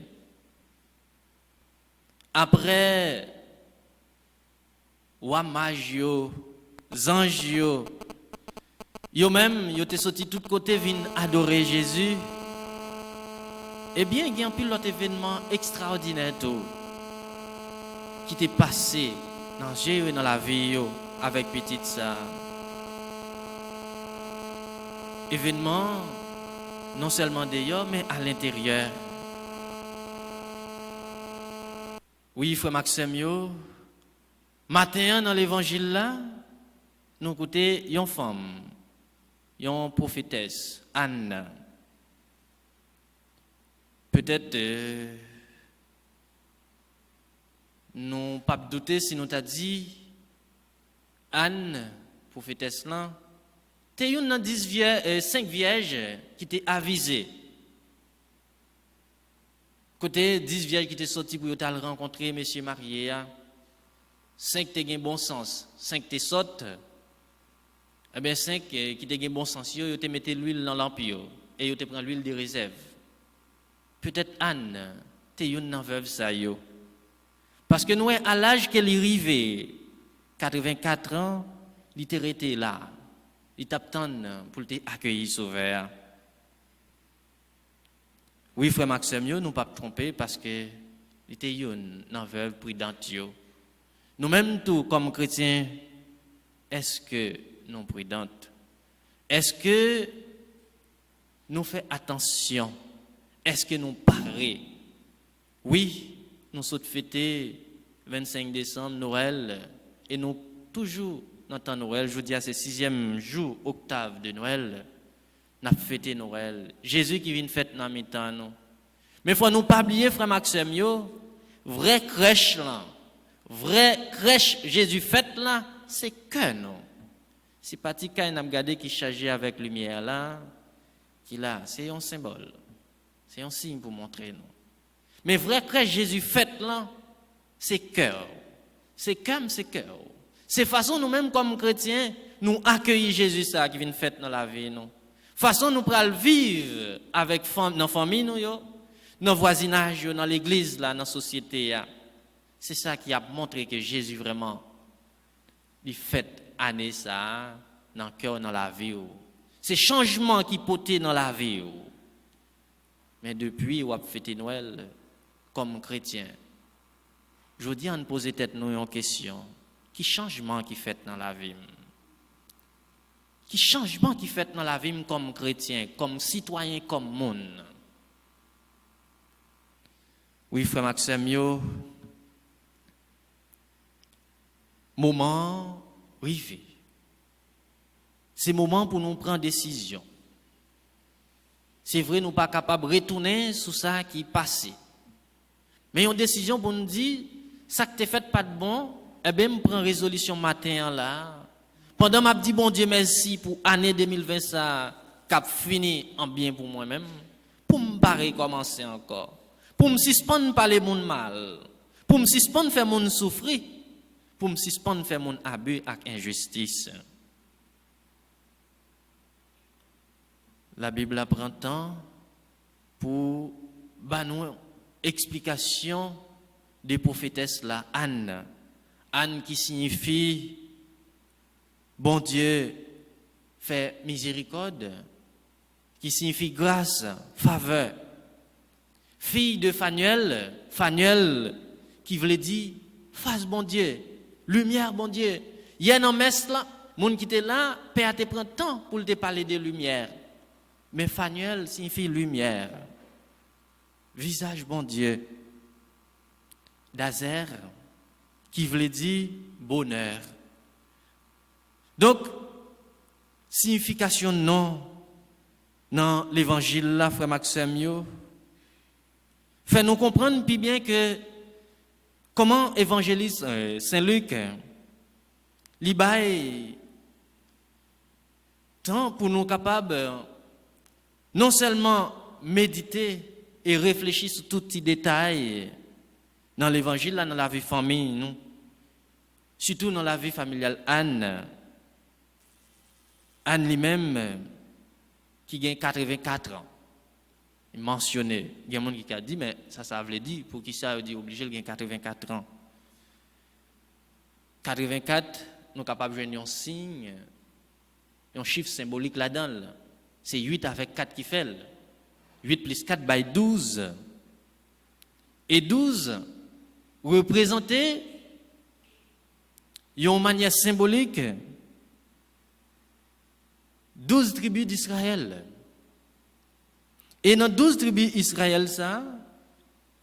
Après, wa mage yo, zange yo même, yo te sorti tout côté vin adorer Jésus. Eh bien, il y a un pilote événement extraordinaire qui t'est passé dans Jésus dans la vie yo, avec petite ça. Événement non seulement d'ailleurs, mais à l'intérieur. Oui, frère Maxime, matin dans l'évangile là, nous écoutons une femme, une prophétesse, Anne. Peut-être nous pas douter si nous t'a dit Anne, prophétesse là, t'es une dans 5 vierges qui t'est avisé. Côté 10 vierges qui t'est sorti pour t'aller rencontrer monsieur marié, 5 t'es gain bon sens, 5 t'es sorte. Eh bien 5 qui t'es gain bon sens, yo te metté l'huile dans l'empire et yo te prend l'huile de réserve. Peut-être Anne, t'es une nan veuve ça yo. Parce que nous à l'âge qu'elle est arrivée, 84 ans, il était resté là. Il t'attend pour t'accueillir sauveur. Oui, frère Maxime, nous ne pas tromper parce que il était une veuve prudente. Nous-mêmes, tout comme chrétiens, est-ce que nous prudentes? Est-ce que nous faisons attention? Est-ce que nous parlons? Oui, nous sommes fêtés 25 décembre, Noël, et nous toujours dans le temps Noël, je vous dis à ce 6e jour, octave de Noël, nous avons fêté Noël. Jésus qui vient fêter dans mi-temps nous. Mais il faut nous pas oublier, frère Maxime, vrai crèche là, vrai crèche Jésus fête là, c'est que non. C'est pas petit quand on a regardé qui chargé avec lumière là, qui là, c'est un symbole. C'est un signe pour montrer nous. Mais vrai crèche Jésus fête là, c'est cœur. C'est comme c'est cœur. C'est façon nous-mêmes comme chrétiens, nous accueillir Jésus ça qui vient fête dans la vie nous. Façon nous pral vivre avec nos familles nous yo, nos voisinages dans l'église là, dans la société. C'est ça qui a montré que Jésus vraiment il fête année ça dans le cœur dans la vie. C'est changement qui porté dans la vie. Mais depuis on a fêté Noël comme chrétien. Je dis on poser tête nous une question. Qui changement qui fait dans la vie? Qui changement qui fait dans la vie comme chrétien, comme citoyen, comme monde? Oui, frère Maxime, moment arrivé. C'est moment pour nous prendre décision. C'est vrai, nous ne sommes pas capables de retourner sur ça qui est passé. Mais une décision pour nous dire, ça que tu fait pas de bon, eh bien, je prends résolution matin là. Pendant que je dis bon Dieu merci pour l'année 2020, ça a fini en bien pour moi-même, pour me pas recommencer encore. Pour me suspendre par les monde mal. Pour me suspendre faire mon souffrir. Pour me suspendre faire mon abus avec injustice. La Bible prend temps pour nous explication des prophétesses là, Anne. Anne qui signifie bon Dieu fait miséricorde, qui signifie grâce, faveur. Fille de Phanuel, Phanuel qui voulait dire face bon Dieu, lumière bon Dieu. Il y a un messe là, monde qui était là, Père te prend temps pour te parler de lumière. Mais Phanuel signifie lumière. Visage bon Dieu. Dazer qui voulait dire bonheur. Donc, signification non dans l'évangile là, frère Maxime, fait nous comprendre plus bien que comment évangéliste Saint Luc li bail temps pour nous capables non seulement méditer et réfléchir sur tout petit détail dans l'évangile là, dans la vie famille nous, surtout dans la vie familiale. Anne lui-même qui gagne 84 ans. Il mentionnait, il y a des gens qui a dit, mais ça veut dire, pour qui ça veut dire obligé de gagner 84 ans. 84, nous sommes capables de jouer un signe, un chiffre symbolique là-dedans. C'est 8 avec 4 qui fait. 8 plus 4 by 12. Et 12 représentait une manière symbolique 12 tribus d'Israël. Et dans 12 tribus d'Israël, ça,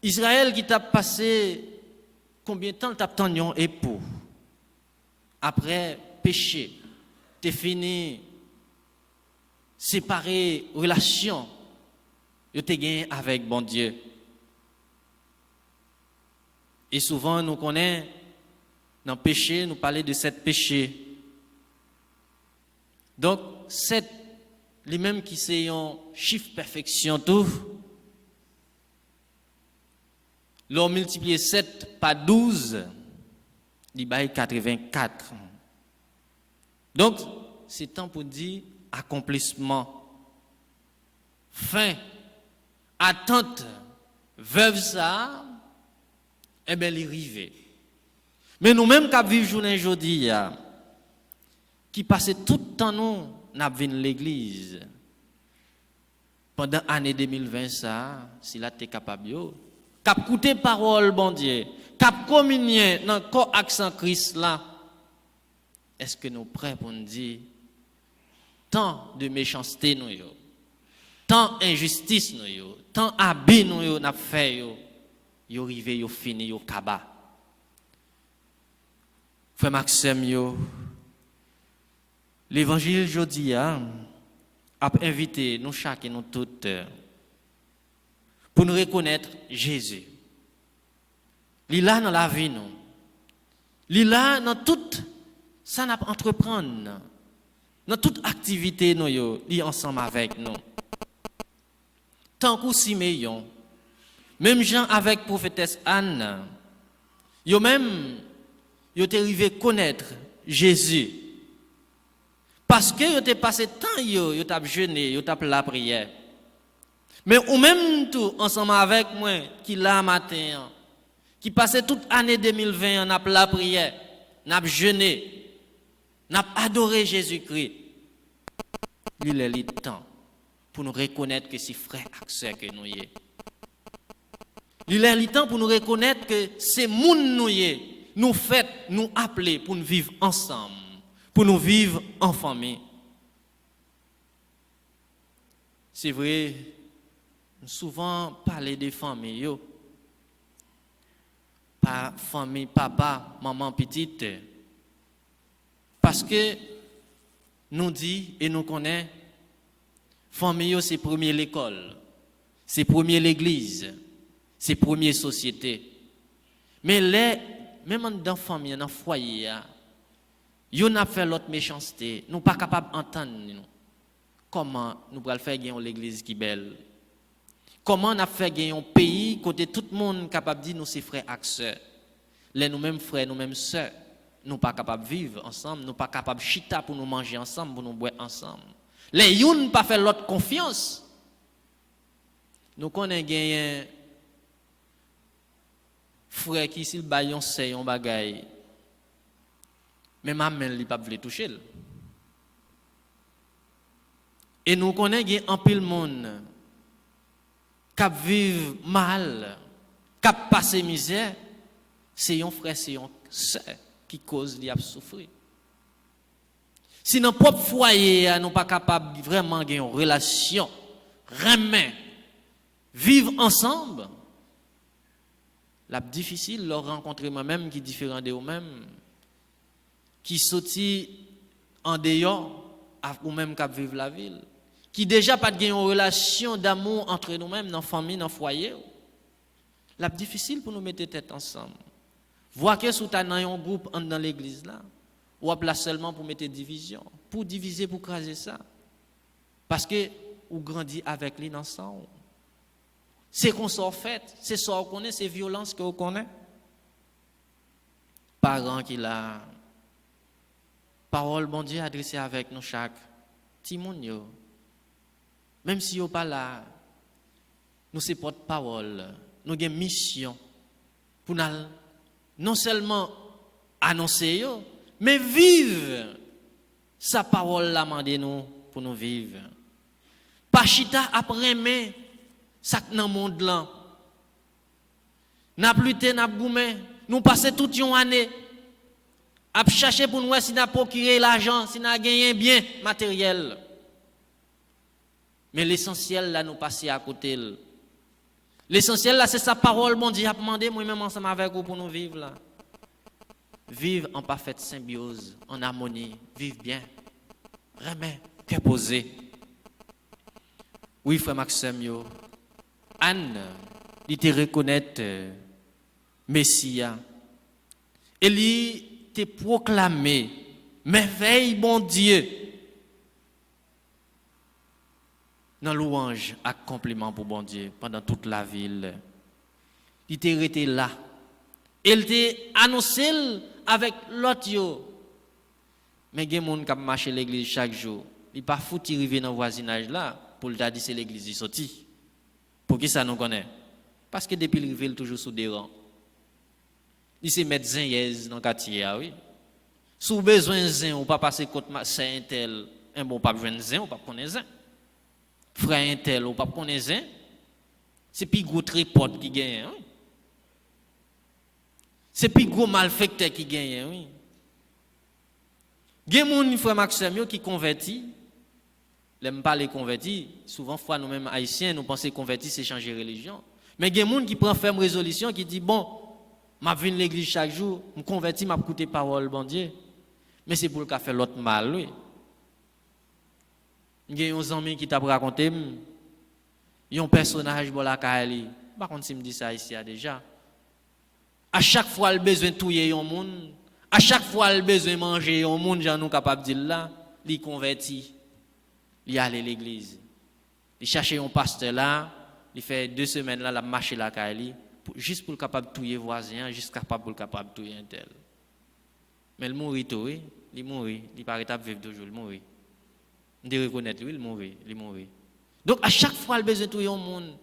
Israël qui t'a passé combien de temps t'a attendu un époux? Après péché, t'es fini séparer relation, tu t'es gagné avec bon Dieu. Et souvent nous connaissons dans le péché, nous parlons de 7 péchés. Donc 7 les mêmes qui c'est un chiffre perfection tout. L'on multiplie 7 par 12, il baille 84. Donc, c'est temps pour dire accomplissement, fin, attente, veuve ça, eh bien, il arrive. Mais nous-mêmes qui vivons journée aujourd'hui, qui passent tout le temps nous, n'a vu l'église pendant l'année 2020 ça si là t'es capable yo cap écouter parole bon Dieu cap communier dans corps accent Christ là, est-ce que nous prêts pour nous dire tant de méchanceté nous yo, tant injustice nous yo, tant abus nous yo n'a fait yo arrivé yo fini yo kaba. Frère Maxime yo, l'évangile aujourd'hui a invité nous chacun et nous toutes pour nous reconnaître Jésus. Il est là dans la vie nous. Il est là dans tout ça n'a entreprendre. Dans toute activité nous il est ensemble avec nous. Tant que Siméon, même Jean avec prophétesse Anne, yo même yo t'es arrivé connaître Jésus. Parce que vous avez passé temps, vous avez jeûné, vous avez la prière. Mais ou même tout, ensemble avec moi, qui là matin, qui passait toute l'année 2020, on a la prière, on a jeûné, on a adoré Jésus-Christ. Il est le temps pour nous reconnaître que c'est frère et sœur que nous sommes. Il est le temps pour nous reconnaître que c'est moun nous sommes. Nous faisons, nous appeler pour nous vivre ensemble. Pour nous vivre en famille. C'est vrai, souvent parler des familles, pas famille, papa, maman, petite. Parce que nous dit et nous connaissons, famille c'est premier l'école, c'est premier l'église, c'est premier société. Mais même dans la famille, dans le foyer, yo n'a fait l'autre méchanceté, nous pas capable d'entendre comment nous pourrons faire gagner l'église qui belle. Comment on a fait gagner un pays côté tout le monde capable de dire nous c'est frères et sœurs. Les nous-mêmes frères, nous-mêmes sœurs, nous pas capable de vivre ensemble, nous pas capable de chita pour nous manger ensemble, pour nous boire ensemble. Les youn pas fait l'autre confiance. Nous connaissons gagner frère qui s'il baillon c'est un bagaille. Mais maman, elle n'a pas voulu toucher. Et nous connaissons un pile monde qui vivent mal, qui passent misère, c'est un frère, c'est un sœur qui cause de souffrir. Si dans notre propre foyer, nous ne sommes pas capables de vraiment avoir une relation, vivre ensemble, c'est difficile de rencontrer moi-même qui est différent de vous-même, qui sortit en dehors, ou même qui vivent la ville, qui déjà pas de une relation d'amour entre nous-mêmes, dans la famille, dans le foyer. C'est difficile pour nous mettre tête ensemble. Voir que sous un groupe dans l'église là, ou là seulement pour mettre division, pour diviser, pour craser ça. Parce que vous grandissez avec lui ensemble. C'est qu'on s'en fait, c'est ça qu'on connaît, c'est violence que vous connaissez. Parents qui la parole bon Dieu adressée avec nous chaque petit monde. Même si vous pas là, nous c'est porte-parole, nous avons une mission pour nous, non seulement annoncer, mais vivre sa parole la mandé nous pour nous vivre. Pas chita après mais ça dans le monde là. N'a plus té n'a goumé, nous passer toute une année à chercher pour nous si n'a procuré l'argent, si n'a gagné bien matériel. Mais l'essentiel là nous passer à côté. L'essentiel là c'est sa parole bon Dieu a demandé moi même ensemble avec vous pour nous vivre là. Vivre en parfaite symbiose, en harmonie, vivre bien. Vraiment, que poser. Oui, frère Maxime, Anne, il te reconnaît Messia. Et il te proclamé merveille, bon Dieu. Dans louange à compliment pour bon Dieu pendant toute la ville. Il te resté là. Il te annoncé avec l'autre. Mais il y a des gens qui marchent à l'église chaque jour. Il pas foutu arriver dans le voisinage là pour le dire c'est l'église qui sorti. Pour qui ça nous connaît? Parce que depuis le il toujours sous des rangs. Il se met zin dans le quartier, oui. Sous besoin de zin, ou pas passer côté saint tel, un bon pas besoin de zin, ou pas connaître zin. Frère un tel, ou pas connaître zin. C'est plus gros tripote qui gagne, oui. C'est plus gros malfecteur qui gagne, oui. Il y a des gens, frère Maxime, qui convertit. L'aime pas les convertis. Souvent, fois nous-mêmes haïtiens, nous pensons que convertir, c'est changer de religion. Mais il y a des gens qui prennent ferme résolution, qui disent, bon, je viens à l'église chaque jour, je me convertis, je écoute parole, bon Dieu. Mais c'est pour le faire l'autre mal, oui. Il y a des amis qui t'ont raconté, il y a un personnage, bon, la Kaeli. Par contre, si je me dis ça ici, déjà. À chaque fois, il a besoin de tuer un monde. À chaque fois, il a besoin de manger un monde, j'en suis capable de dire là, il convertit. Il allait à l'église. Il cherchait un pasteur là, il fait 2 semaines là, il a marché la Kaeli, juste pour le capable de tuer voisin, juste pour le capable de tuer un tel. Mais il mourit tout, oui. Il mourit. Il paraît à vivre toujours, il mourit. On doit reconnaître lui, il mourit. Donc à chaque fois, il a besoin de tuer un monde,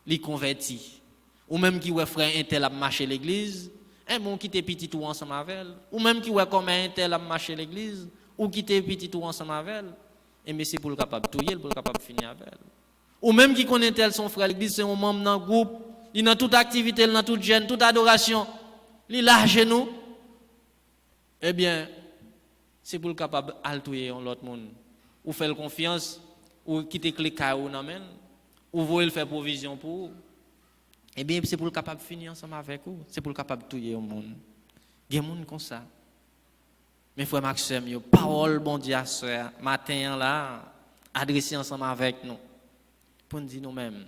il convertit. Ou même qui ouais frère un tel a marché à l'église, un bon qui était petit tout ensemble avec elle. Ou même qui ouais comme un tel a marché à l'église, ou qui était petit tout ensemble avec elle. Et mais c'est pour le capable de tuer, pour le capable de finir avec elle. Ou même qui connaît tel son frère à l'église, c'est un membre dans le groupe, il dans toute activité, dans toute jeûne, toute adoration, il lâche nous. Eh bien, c'est pour le capable de tuer l'autre monde. Ou faire confiance, ou quitter les cailloux dans men, ou voulez faire provision pour vous. Eh bien, c'est pour le capable de finir ensemble avec vous. C'est pour le capable de tuer le monde. Il y a des gens comme ça. Mais frère Maxime, parole bon Dieu à soeur, matin là, adressé ensemble avec nous. Pour nous dire nous-mêmes,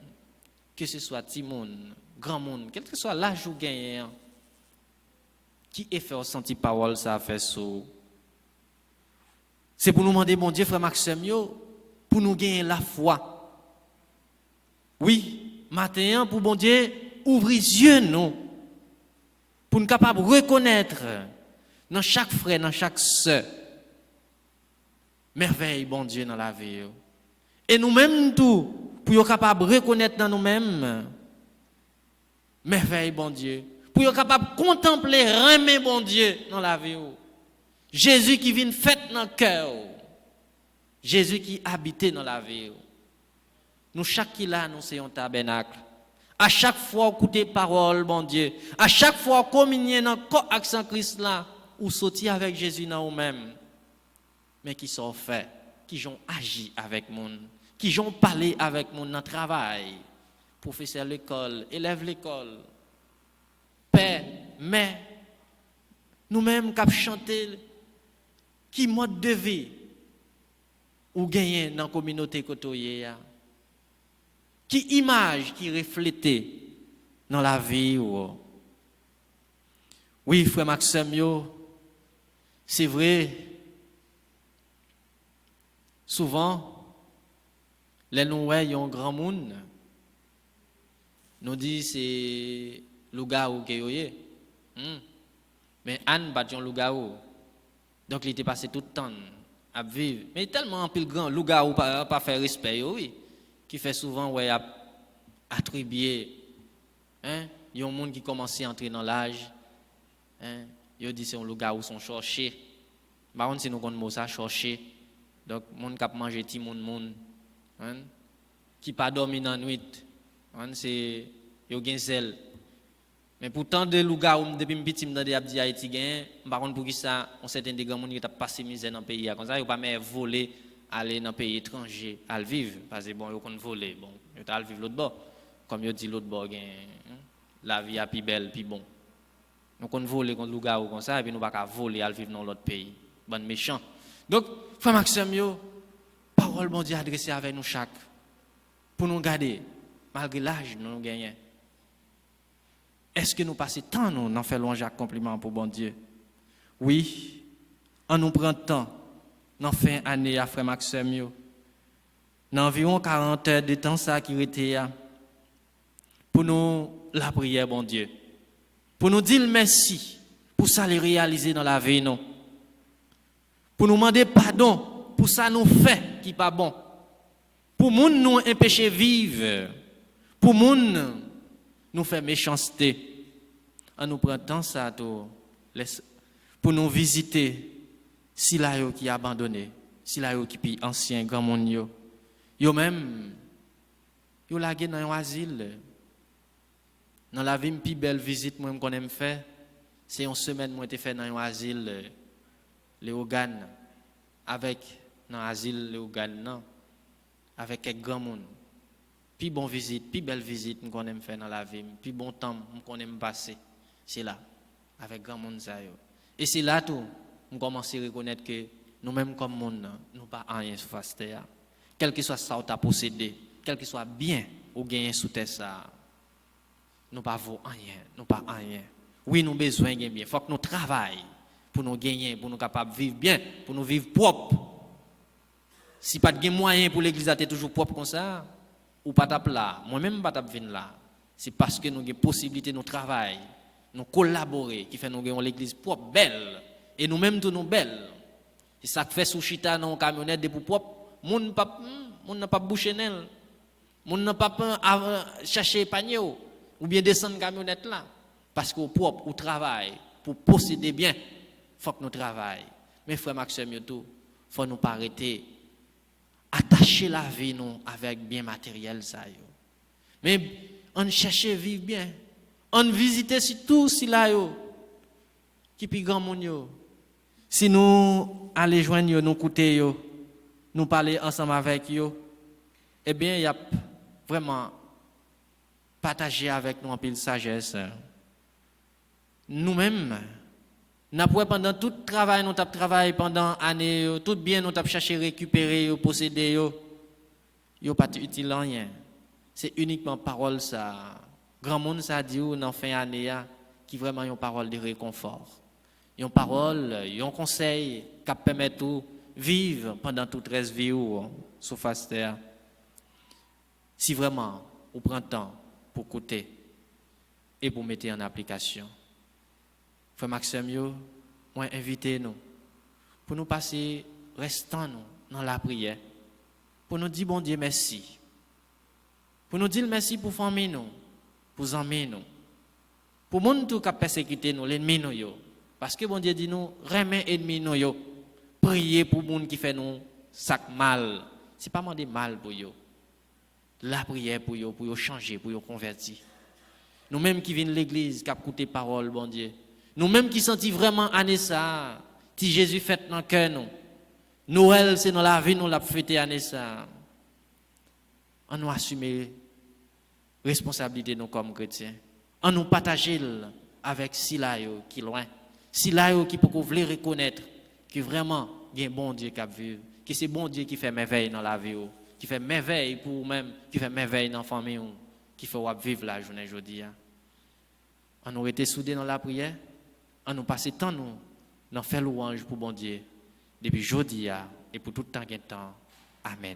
que ce soit petit monde, grand monde, quel que soit l'âge ou gagnant, qui est fait sentir parole, ça a fait ça. C'est pour nous demander, bon Dieu, frère Maxime, pour nous gagner la foi. Oui, matin, pour bon Dieu, ouvrir les yeux, nous, pour nous capables de reconnaître dans chaque frère, dans chaque sœur, merveille, bon Dieu, dans la vie. Et nous-mêmes, tout, pour être capables de reconnaître dans nous-mêmes, merveille, bon Dieu, pour être capables de contempler, remettre, bon Dieu, dans la vie. Jésus qui vient fait dans le cœur. Jésus qui habitait dans la vie. Nous, chaque qui là, nous, c'est un tabernacle. À chaque fois, écouter parole, bon Dieu. À chaque fois, communier dans le corps accent Christ là, ou sortir avec Jésus dans nous-mêmes. Mais qui sont faits, qui ont agi avec monde, qui ont parlé avec monde dans le travail. Professeur l'école, élève l'école. Père, mais, nous-mêmes, qui chanter, qui mode de vie, ou gagner dans la communauté côtoyée. Qui image qui reflète dans la vie ou oui frère Maxime c'est vrai souvent les nous voyons un grand monde nous dit c'est loup-garou qui est mais Anne bat un loup-garou donc il était passé tout le temps à vivre mais tellement en pile grand loup-garou pas faire respect oui qui fait souvent ouais attribuer il y a un monde qui commence à entrer dans l'âge il dit c'est un loup-garou son chercher par contre si nous connaissons ça chercher donc monde qui a mangé petit monde qui pas dormi dans la nuit c'est yo gen zèle mais pourtant de loup-garou depuis petit me dande a dit Haïti gain par contre pour qui ça on certain des grands monde qui t'a passé misère dans pays comme ça yo pas mais voler aller dans un pays étranger, à vivre, parce que bon, ils ont volé, bon, ils ont vivre l'autre bord. Comme ils dit l'autre bord, la vie est plus belle, plus bon. Nous avons volé contre le gars comme ça, et puis nous ne pouvons pas voler à vivre dans l'autre pays. Bon méchant. Donc, frère Maxime, parole bon Dieu adressée avec nous chaque, pour nous garder, malgré l'âge nous gagnons. Est-ce que nous passons tant, nous, n'en faisons un compliment pour bon Dieu? Oui, en nous prenant temps. Dans fin année à frère Maxime dans environ 40 heures de temps ça qui était pour nous la prière bon Dieu pour nous dire merci pour ça les réaliser dans la vie non pour nous demander pardon pour ça nous fait qui pas bon pour moun nous empêcher vivre pour moun nous faire méchanceté en nous prenant temps ça pour nous visiter si la yo qui abandonné, si la yo qui pi ancien grand monde yo même yo lagé dans un asile. Dans la vie pi belle visite moi qu'on aime faire, c'est une semaine moi été fait dans un asile les organes avec dans asile les organes non avec quelques grand monde. Pi bon visite, pi belle visite qu'on aime faire dans la vie, pi bon temps qu'on aime passer. C'est là avec grand monde ça yo. Et c'est là tout on commence à reconnaître que nous-mêmes comme monde, nous pas rien sur face terre. Quel que soit ça ou possédé, quel que soit bien ou gagner sous terre ça, nous pas vaut rien, nous pas rien. Oui, nous besoin de bien. Faut que nous travaillions pour nous gagner, pour nous capables de vivre bien, pour nous vivre propre. Si pas de moyen pour l'église être toujours propre comme ça, ou pas tape là, moi-même pas tape venir là. C'est parce que nous avons possibilité de travailler, nous collaborer, qui fait nous gagner l'église propre, belle. Et nous-mêmes, tous nous belles. Et ça fait sous chita dans une camionnette de pour propre. Moun n'a pas bouché nel. Moun n'a pas chercher panier ou bien descendre camionnette là. Parce qu'au propre, au travail, pour posséder bien, il faut que nous travaillions. Mais frère Maxime, il faut nous pas arrêter. Attacher la vie nous avec bien matériel ça. Mais on cherche à vivre bien. On visite surtout si là yo. Qui puis grand monde yo. Si nous allons joindre yo, nous écouter yo, nous parler ensemble avec yo, eh bien, il y a vraiment partagé avec nous un peu de sagesse. Nous-mêmes, nous avons pendant tout le travail, nous avons travaillé pendant année, tout bien, nous avons cherché à récupérer, posséder yo. Yo pas utile rien. C'est uniquement parole ça. Grand monde ça dit ou dans fin année qui vraiment une parole de réconfort. Une parole, un conseil qui permet de vivre pendant toute reste vie ou sur face terre. Si vraiment vous prenez le temps pour écouter et pour mettre en application. Frère Maxime, moi invitez nous pour nous passer restant nous dans la prière. Pour nous dire bon Dieu merci. Pour nous dire merci pour famille nous, pour amis nous. Pour monde tout qui a persécuté nous, l'ennemi nous yo. Parce que bon Dieu dit nous, remet ennemi nous yo. Priez pour monde qui fait nous ça mal, c'est pas demander mal pour eux. La prière pour eux changer, pour eux convertir. Nous-mêmes qui venons de l'église, qui écouté parole, bon Dieu. Nous-mêmes qui sentons vraiment année ça, si Jésus fait dans le cœur nous. Noël, c'est dans la vie, nous l'a fêté année ça. On nous assumer responsabilité nous comme chrétiens. On nous partager avec Silayo qui est loin. Silayo qui peut vouloir reconnaître que vraiment, il y a un bon Dieu qui vit, que c'est bon Dieu qui fait merveille dans la vie, qui fait merveille pour vous-même, qui fait merveille dans la famille, qui fait vivre la journée aujourd'hui. On nous été soudés dans la prière, on nous passé temps nous faire louange pour bon Dieu depuis aujourd'hui et pour tout le temps qu'il y a temps. Amen.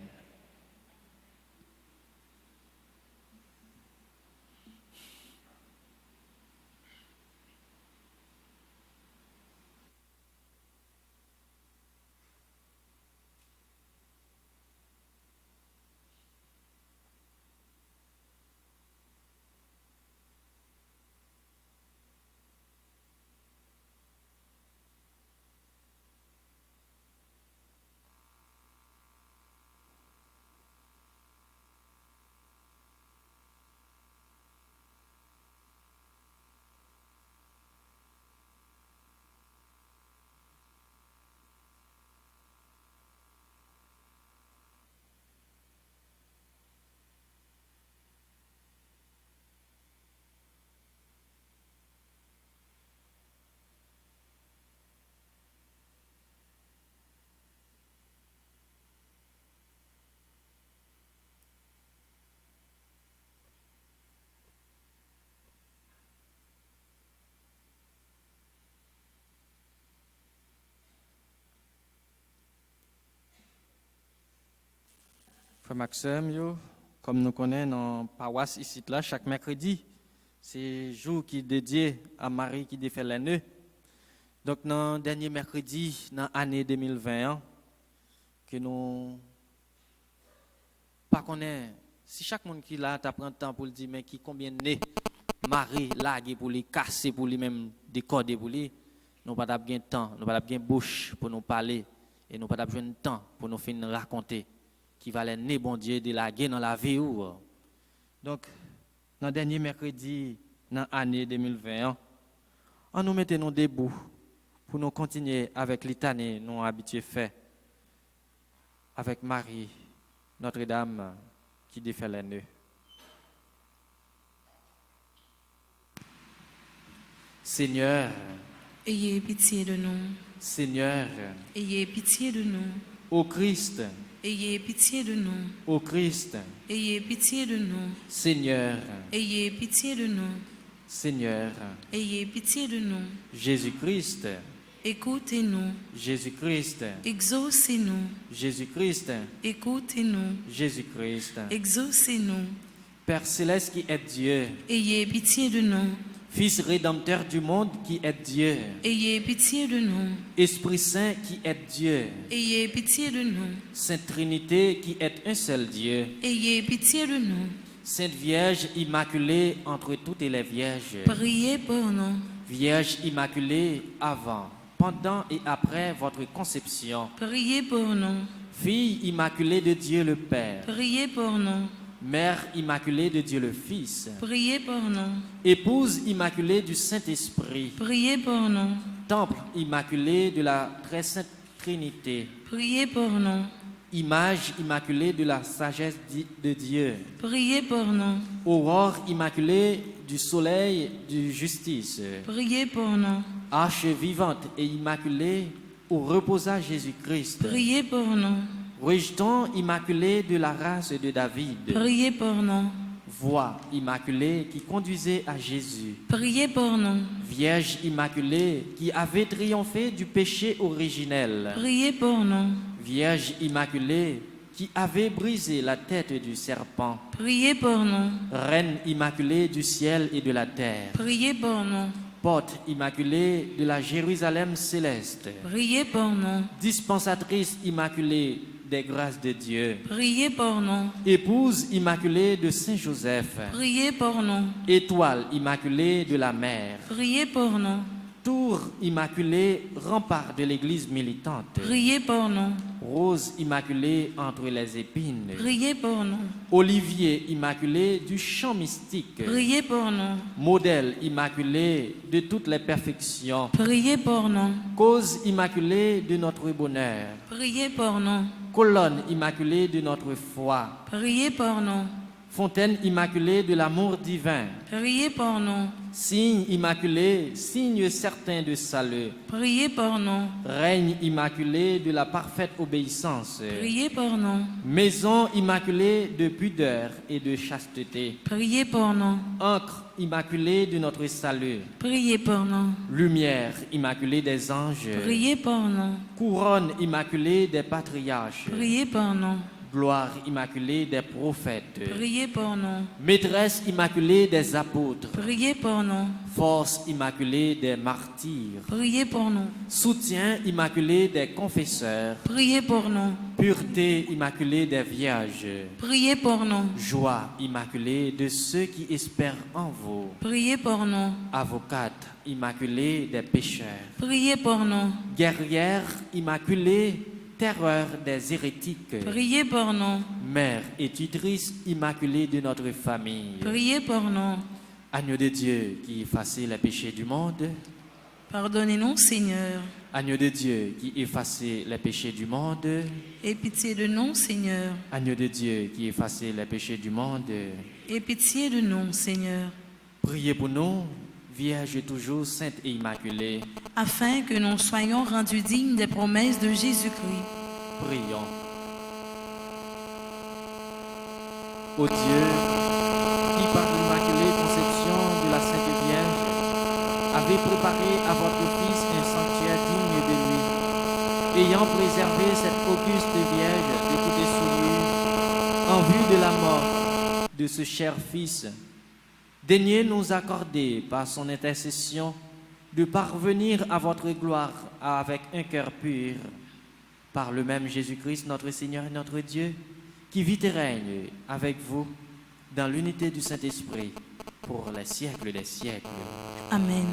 Frère Maxime, comme nous connaissons dans la paroisse ici, là, chaque mercredi, c'est le jour qui est dédié à Marie qui défait les nœuds. Donc, dans le dernier mercredi, dans l'année 2020, que nous pas connaissons, si chaque monde qui là, tu prend le temps pour le dire, mais qui combien de nœuds Marie lague pour lui casser, pour lui même décoder pour lui, nous n'avons pas de temps, nous n'avons pas de bouche pour nous parler, et nous n'avons pas de temps pour nous finir raconter. Qui va les nez, bon Dieu, de la guerre dans la vie. Donc, dans le dernier mercredi, dans l'année 2020, on nous mettait nous debout pour nous continuer avec l'éternel nous habitués fait avec Marie, Notre-Dame, qui défait les nœuds. Seigneur, Ayez pitié de nous. Seigneur, Ayez pitié de nous. ô Christ, Ayez pitié de nous. ô Christ, Ayez pitié de nous. Seigneur, Ayez pitié de nous. Seigneur, Ayez pitié de nous. Jésus-Christ, Écoutez-nous. Jésus-Christ, Exaucez-nous. Jésus-Christ, Écoutez-nous. Jésus-Christ. Exaucez-nous. Père céleste qui est Dieu, Ayez pitié de nous. Fils rédempteur du monde qui est Dieu, Ayez pitié de nous. Esprit Saint qui est Dieu, Ayez pitié de nous. Sainte Trinité qui est un seul Dieu, Ayez pitié de nous. Sainte Vierge immaculée entre toutes les vierges, Priez pour nous. Vierge immaculée avant, pendant et après votre conception, Priez pour nous. Fille immaculée de Dieu le Père, Priez pour nous. Mère immaculée de Dieu le Fils, Priez pour nous. Épouse immaculée du Saint-Esprit, Priez pour nous. Temple immaculé de la très sainte Trinité, Priez pour nous. Image immaculée de la sagesse de Dieu, Priez pour nous. Aurore immaculée du soleil de justice, Priez pour nous. Arche vivante et immaculée où reposa Jésus-Christ, Priez pour nous. Rejeton immaculé de la race de David, Priez pour nous. Voix immaculée qui conduisait à Jésus, Priez pour nous. Vierge immaculée qui avait triomphé du péché originel, Priez pour nous. Vierge immaculée qui avait brisé la tête du serpent, Priez pour nous. Reine immaculée du ciel et de la terre, Priez pour nous. Porte immaculée de la Jérusalem céleste, Priez pour nous. Dispensatrice immaculée des grâces de Dieu, Priez pour nous. Épouse immaculée de Saint Joseph, Priez pour nous. Étoile immaculée de la mer, Priez pour nous. Tour immaculée, rempart de l'église militante. Priez pour nous. Rose immaculée entre les épines. Priez pour nous. Olivier immaculé du chant mystique. Priez pour nous. Modèle immaculé de toutes les perfections. Priez pour nous. Cause immaculée de notre bonheur. Priez pour nous. Colonne immaculée de notre foi. Priez pour nous. Fontaine immaculée de l'amour divin. Priez pour nous. Signe immaculé, signe certain de salut. Priez pour nous. Règne immaculé de la parfaite obéissance. Priez pour nous. Maison immaculée de pudeur et de chasteté. Priez pour nous. Encre immaculée de notre salut. Priez pour nous. Lumière immaculée des anges. Priez pour nous. Couronne immaculée des patriarches. Priez pour nous. Gloire immaculée des prophètes. Priez pour nous. Maîtresse immaculée des apôtres. Priez pour nous. Force immaculée des martyrs. Priez pour nous. Soutien immaculé des confesseurs. Priez pour nous. Pureté immaculée des vierges. Priez pour nous. Joie immaculée de ceux qui espèrent en vous. Priez pour nous. Avocate immaculée des pécheurs. Priez pour nous. Guerrière immaculée, terreur des hérétiques. Priez pour nous. Mère et tutrice immaculée de notre famille. Priez pour nous. Agneau de Dieu qui effaçait les péchés du monde. Pardonnez-nous, Seigneur. Agneau de Dieu qui effaçait les péchés du monde. Aie pitié de nous, Seigneur. Agneau de Dieu qui effaçait les péchés du monde. Aie pitié de nous, Seigneur. Priez pour nous, Vierge toujours sainte et immaculée. Afin que nous soyons rendus dignes des promesses de Jésus-Christ. Prions. Ô Dieu, qui par l'immaculée conception de la Sainte Vierge avait préparé à votre Fils un sanctuaire digne de lui, ayant préservé cette auguste Vierge de toutes souillures, en vue de la mort de ce cher Fils, daignez nous accorder par son intercession de parvenir à votre gloire avec un cœur pur, par le même Jésus-Christ, notre Seigneur et notre Dieu, qui vit et règne avec vous dans l'unité du Saint-Esprit pour les siècles des siècles. Amen.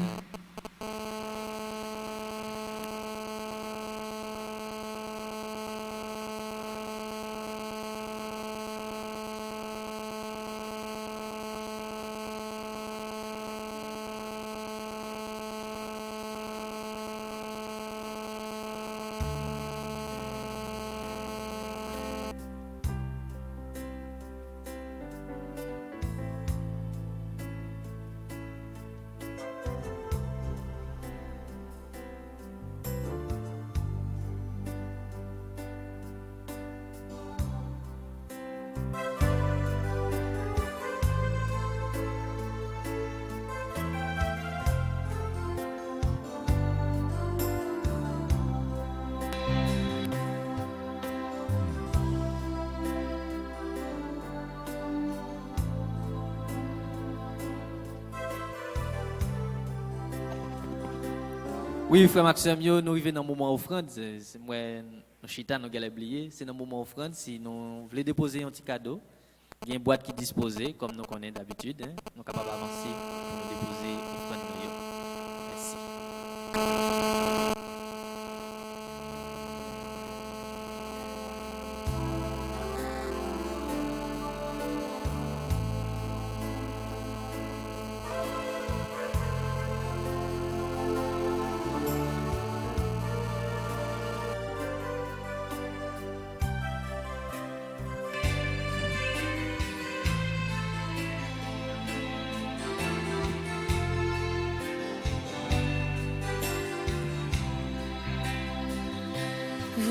Oui, frère Maxime, nous arrivons dans le moment offrande. C'est moi, nos chita, nous allons oublier. C'est dans le moment offrande. Si nous voulons déposer un petit cadeau, il y a une boîte qui est disposée, comme nous connaissons d'habitude. Nous sommes capables d'avancer pour nous déposer l'offrande. Merci.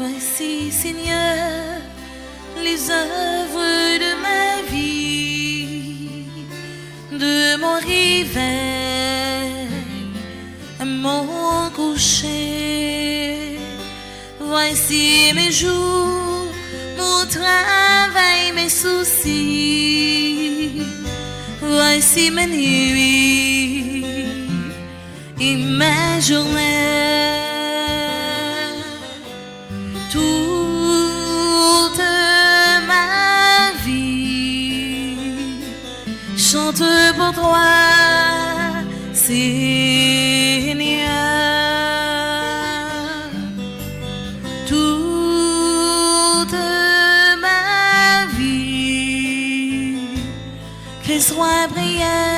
Voici, Seigneur, les œuvres de ma vie, de mon réveil à mon coucher. Voici mes jours, mon travail, mes soucis. Voici mes nuits et mes journées. Toute ma vie chante pour toi, Seigneur. reçois prière.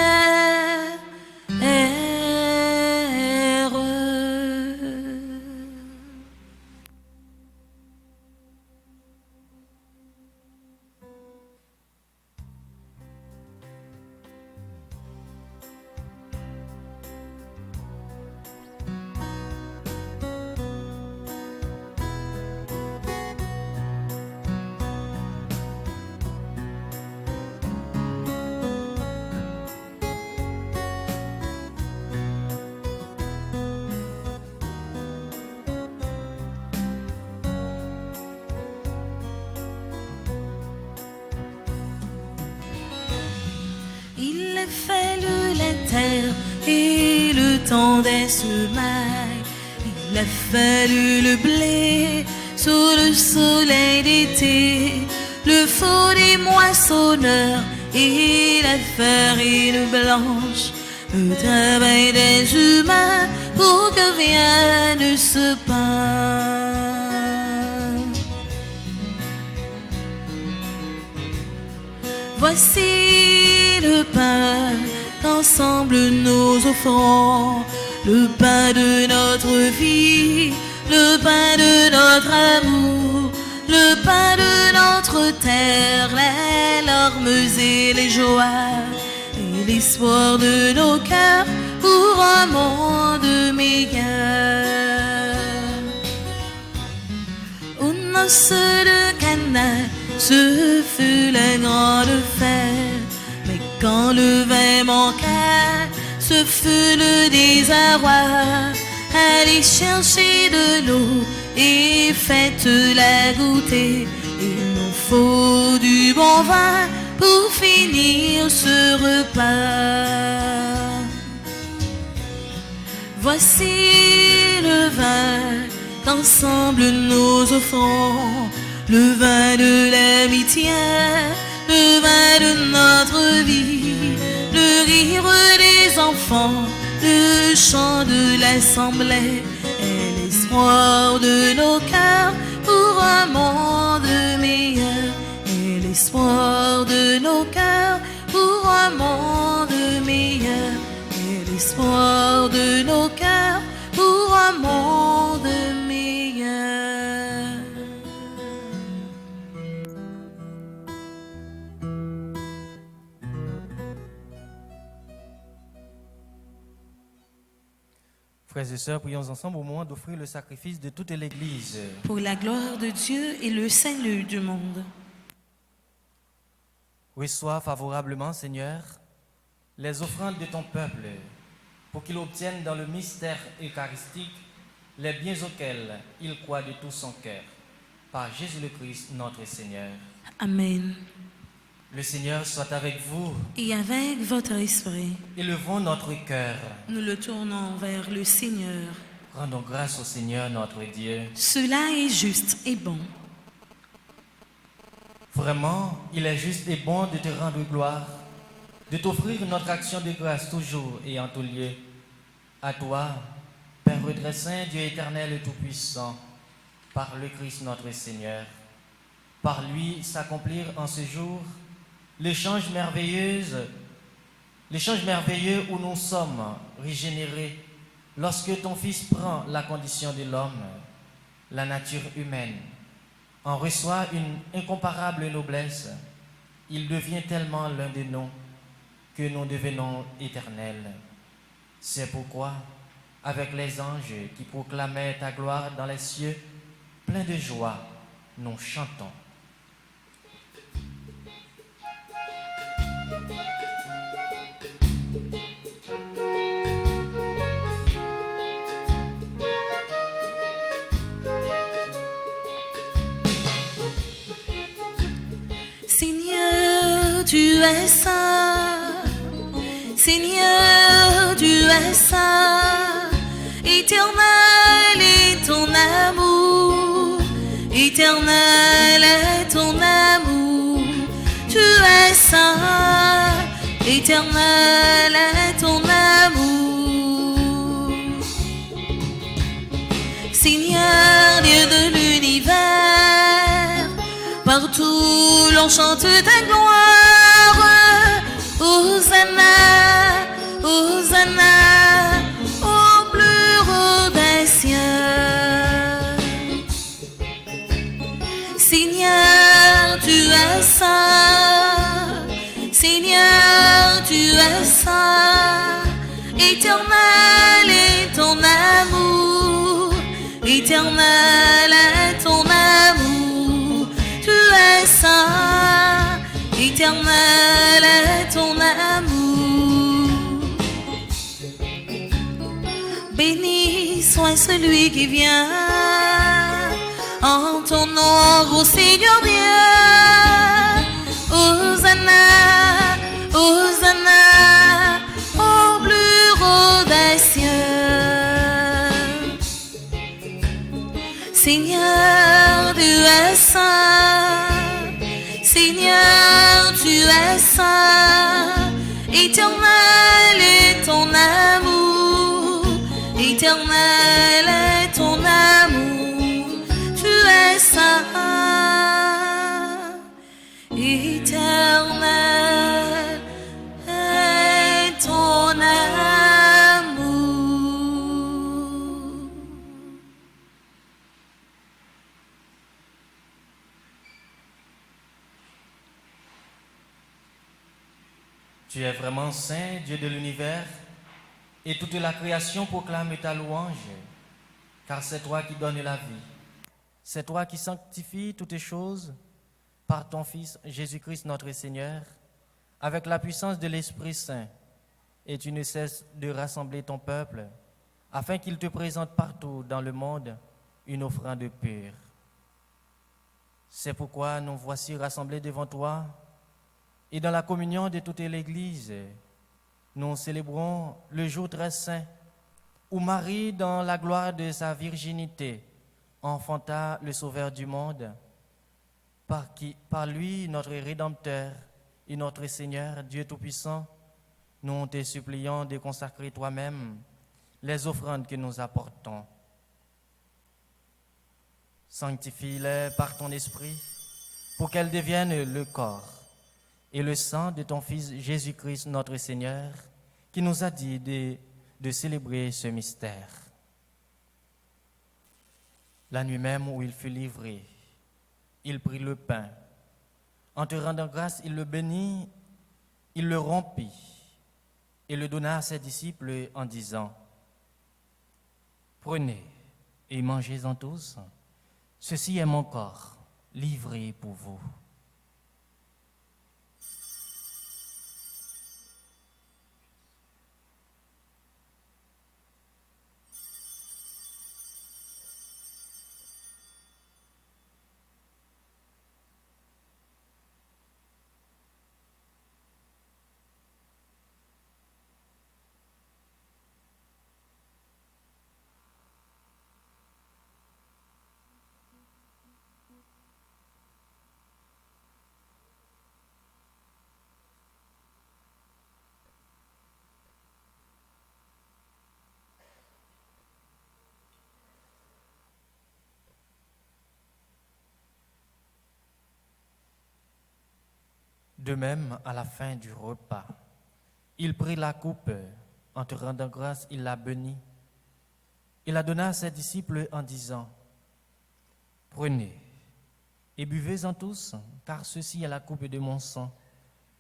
Il a fallu la terre et le temps des semailles. Il a fallu le blé sous le soleil d'été, le feu des moissonneurs et la farine blanche, le travail des humains pour que vienne ce pain. Voici le pain qu'ensemble nous offrons, le pain de notre vie, le pain de notre amour, le pain de notre terre, les larmes et les joies, et l'espoir de nos cœurs pour un monde meilleur. Aux noces de Cana, ce fut la grande fête, mais quand le vin manqua, ce fut le désarroi. Allez chercher de l'eau et faites-la goûter. Il nous faut du bon vin pour finir ce repas. Voici le vin qu'ensemble nous offrons, le vin de l'amitié, le vin de notre vie, le rire des enfants, le chant de l'assemblée et l'espoir de nos cœurs pour un monde meilleur. Et l'espoir de nos cœurs pour un monde meilleur. Et l'espoir de nos cœurs pour un monde meilleur. Frères et sœurs, prions ensemble au moment d'offrir le sacrifice de toute l'Église. Pour la gloire de Dieu et le salut du monde. Reçois favorablement, Seigneur, les offrandes de ton peuple, pour qu'il obtienne dans le mystère eucharistique les biens auxquels il croit de tout son cœur. Par Jésus le Christ, notre Seigneur. Amen. Le Seigneur soit avec vous. Et avec votre esprit, Élevons notre cœur. nous le tournons vers le Seigneur. Rendons grâce au Seigneur notre Dieu. Cela est juste et bon. Vraiment, il est juste et bon de te rendre gloire, de t'offrir notre action de grâce toujours et en tout lieu. À toi, Père redressant, Dieu éternel et tout-puissant, par le Christ notre Seigneur. Par lui s'accomplir en ce jour l'échange merveilleux où nous sommes régénérés lorsque ton Fils prend la condition de l'homme, la nature humaine, en reçoit une incomparable noblesse. Il devient tellement l'un de nous que nous devenons éternels. C'est pourquoi, avec les anges qui proclamaient ta gloire dans les cieux, pleins de joie, nous chantons. Seigneur, tu es saint. Seigneur, tu es saint. Éternel est ton amour. Éternel est ton amour. Tu es saint. Éternel est ton amour. Seigneur, Dieu de l'univers, partout l'on chante ta gloire. Hosanna, Hosanna, au plus haut des cieux. Seigneur, tu es saint, Seigneur, tu es saint, éternel est ton amour, éternel est ton amour, tu es saint, éternel est ton amour. Béni soit celui qui vient en ton nom, ô Seigneur Dieu. Hosanna, Hosanna, au plus haut des cieux. Seigneur, tu es saint, Seigneur, tu es saint, éternel est ton amour, éternel est ton amour, tu es saint, éternel est ton amour. Tu es vraiment saint, Dieu de l'univers, et toute la création proclame ta louange, car c'est toi qui donnes la vie. C'est toi qui sanctifies toutes choses par ton Fils Jésus-Christ notre Seigneur, avec la puissance de l'Esprit Saint, et tu ne cesses de rassembler ton peuple, afin qu'il te présente partout dans le monde une offrande pure. C'est pourquoi nous voici rassemblés devant toi, et dans la communion de toute l'Église, nous célébrons le jour très saint, où Marie, dans la gloire de sa virginité, enfanta le Sauveur du monde, par lui, notre Rédempteur et notre Seigneur, Dieu Tout-Puissant, nous te supplions de consacrer toi-même les offrandes que nous apportons. Sanctifie-les par ton esprit, pour qu'elles deviennent le corps et le sang de ton Fils Jésus-Christ notre Seigneur, qui nous a dit de célébrer ce mystère. La nuit même où il fut livré, il prit le pain. En te rendant grâce, il le bénit, il le rompit et le donna à ses disciples en disant : Prenez et mangez-en tous, ceci est mon corps, livré pour vous. De même, à la fin du repas, il prit la coupe, en te rendant grâce, il la bénit. Il la donna à ses disciples en disant : Prenez et buvez-en tous, car ceci est la coupe de mon sang,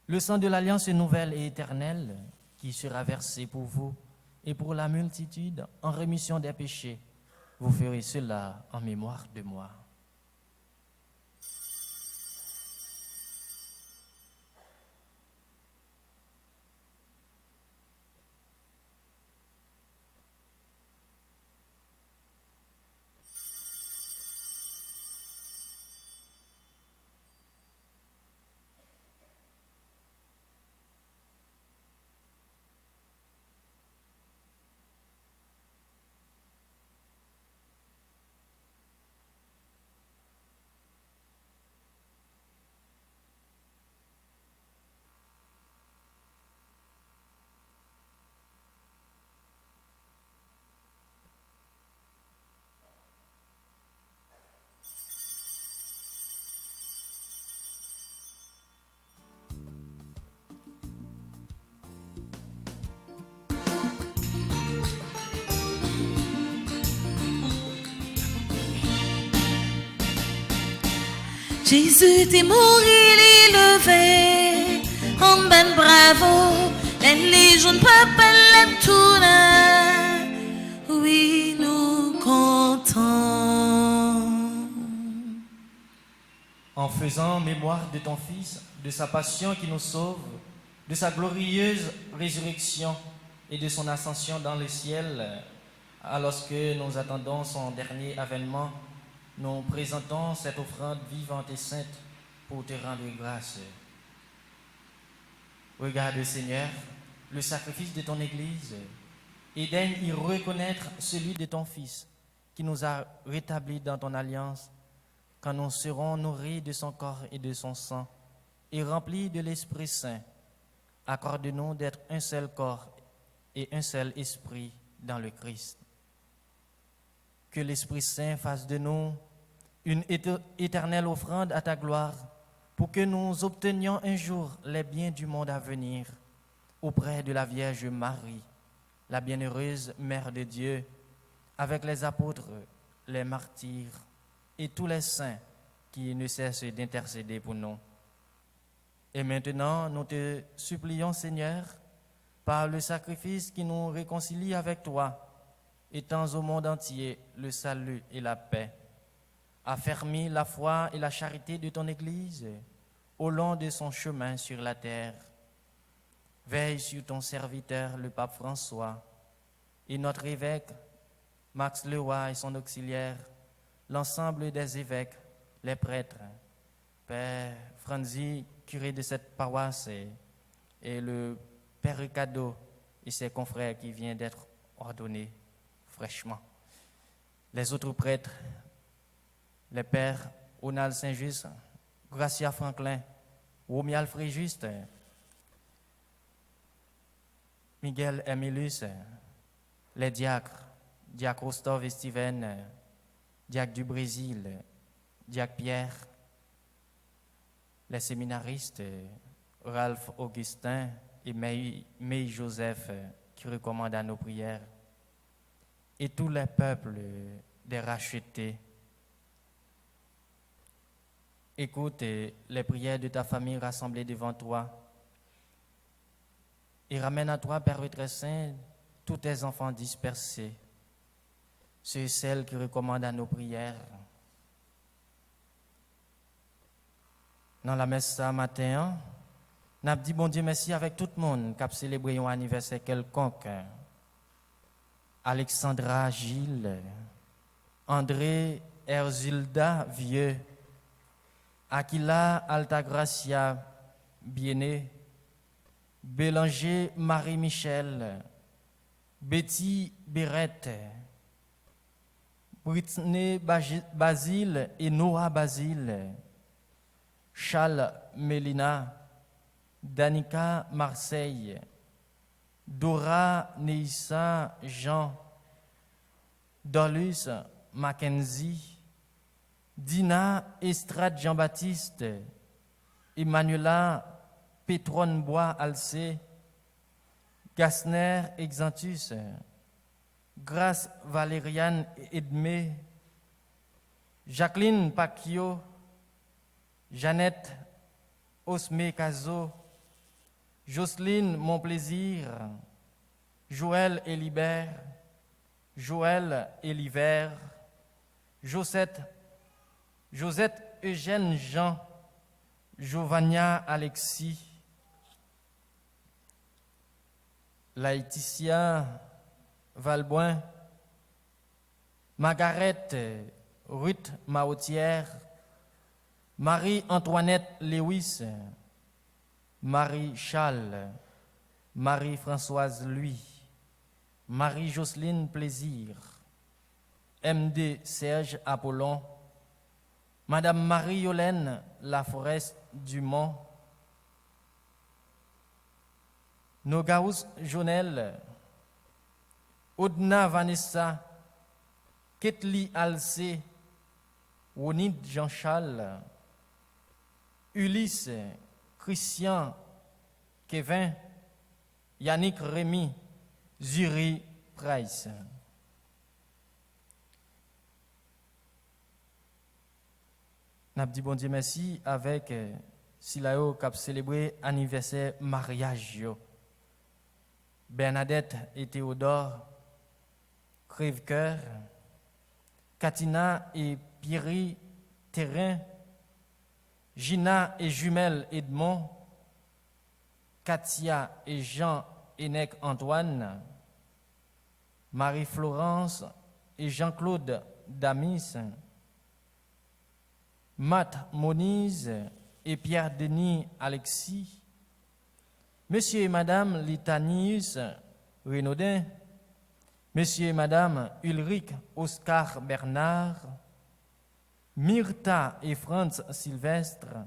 le sang de l'alliance nouvelle et éternelle, qui sera versé pour vous et pour la multitude en rémission des péchés. Vous ferez cela en mémoire de moi. Jésus t'est mort, il est levé. En ben bravo, les jeunes peuples l'aiment tout là. Oui, nous comptons. En faisant mémoire de ton Fils, de sa passion qui nous sauve, de sa glorieuse résurrection et de son ascension dans le ciel, alors que nous attendons son dernier avènement, nous présentons cette offrande vivante et sainte pour te rendre grâce. Regarde, Seigneur, le sacrifice de ton Église et daigne y reconnaître celui de ton Fils qui nous a rétablis dans ton alliance quand nous serons nourris de son corps et de son sang et remplis de l'Esprit Saint. Accorde-nous d'être un seul corps et un seul esprit dans le Christ. Que l'Esprit Saint fasse de nous une éternelle offrande à ta gloire pour que nous obtenions un jour les biens du monde à venir auprès de la Vierge Marie, la bienheureuse Mère de Dieu, avec les apôtres, les martyrs et tous les saints qui ne cessent d'intercéder pour nous. Et maintenant, nous te supplions, Seigneur, par le sacrifice qui nous réconcilie avec toi, étends au monde entier le salut et la paix. Affermis la foi et la charité de ton Église au long de son chemin sur la terre. Veille sur ton serviteur, le pape François, et notre évêque, Max Leroy et son auxiliaire, l'ensemble des évêques, les prêtres, Père Franzi, curé de cette paroisse, et le Père Ricardo et ses confrères qui viennent d'être ordonnés fraîchement. Les autres prêtres, les pères Onal Saint-Just, Gracia Franklin, Romial Fréjuste, Miguel Emilus, les diacres, diacre Rostov et Steven, diacre du Brésil, diacre Pierre, les séminaristes, Ralph Augustin et May Joseph, qui recommandent à nos prières, et tous les peuples des rachetés. Écoute les prières de ta famille rassemblée devant toi et ramène à toi, Père très saint, tous tes enfants dispersés, ceux et celles qui recommandent à nos prières. Dans la messe ce matin, nous avons dit bon Dieu merci avec tout le monde qui a célébré un anniversaire quelconque. Alexandra Gilles, André Erzulda Vieux, Aquila Altagracia Biené, Bélanger Marie-Michel, Betty Berette, Britney Basile et Noah Basile, Charles Mélina, Danica Marseille, Dora Neissa Jean, Dolus Mackenzie, Dina Estrade Jean-Baptiste, Emmanuela Pétronne Bois Alcé, Gassner Exantus, Grace Valériane Edmé, Jacqueline Pacchio, Jeannette Osmé Cazo, Jocelyne Monplaisir, Joël Élibert, Joël Élivert, Josette Eugène Jean, Giovannia Alexis, Laetitia Valboin, Margaret Ruth Mautière, Marie-Antoinette Lewis, Marie-Charles, Marie-Françoise Louis, Marie-Jocelyne Plaisir, MD Serge Apollon, Madame Marie-Yolaine Laforest Dumont, Nogaous Jonel, Odna Vanessa, Ketli Alcé, Ronid Jean-Charles, Ulysse, Christian, Kevin, Yannick Rémy, Zuri Price. N'a dit bon Dieu merci avec Silayo qui a célébré anniversaire mariage yo. Bernadette et Théodore, Crève-Cœur, Katina et Pierry Terrain, Gina et Jumelle Edmond, Katia et Jean-Énec Antoine, Marie-Florence et Jean-Claude Damis, Matt Moniz et Pierre-Denis Alexis, Monsieur et Madame Litanius Renaudin, Monsieur et Madame Ulrich Oscar Bernard, Myrtha et Franz Sylvestre,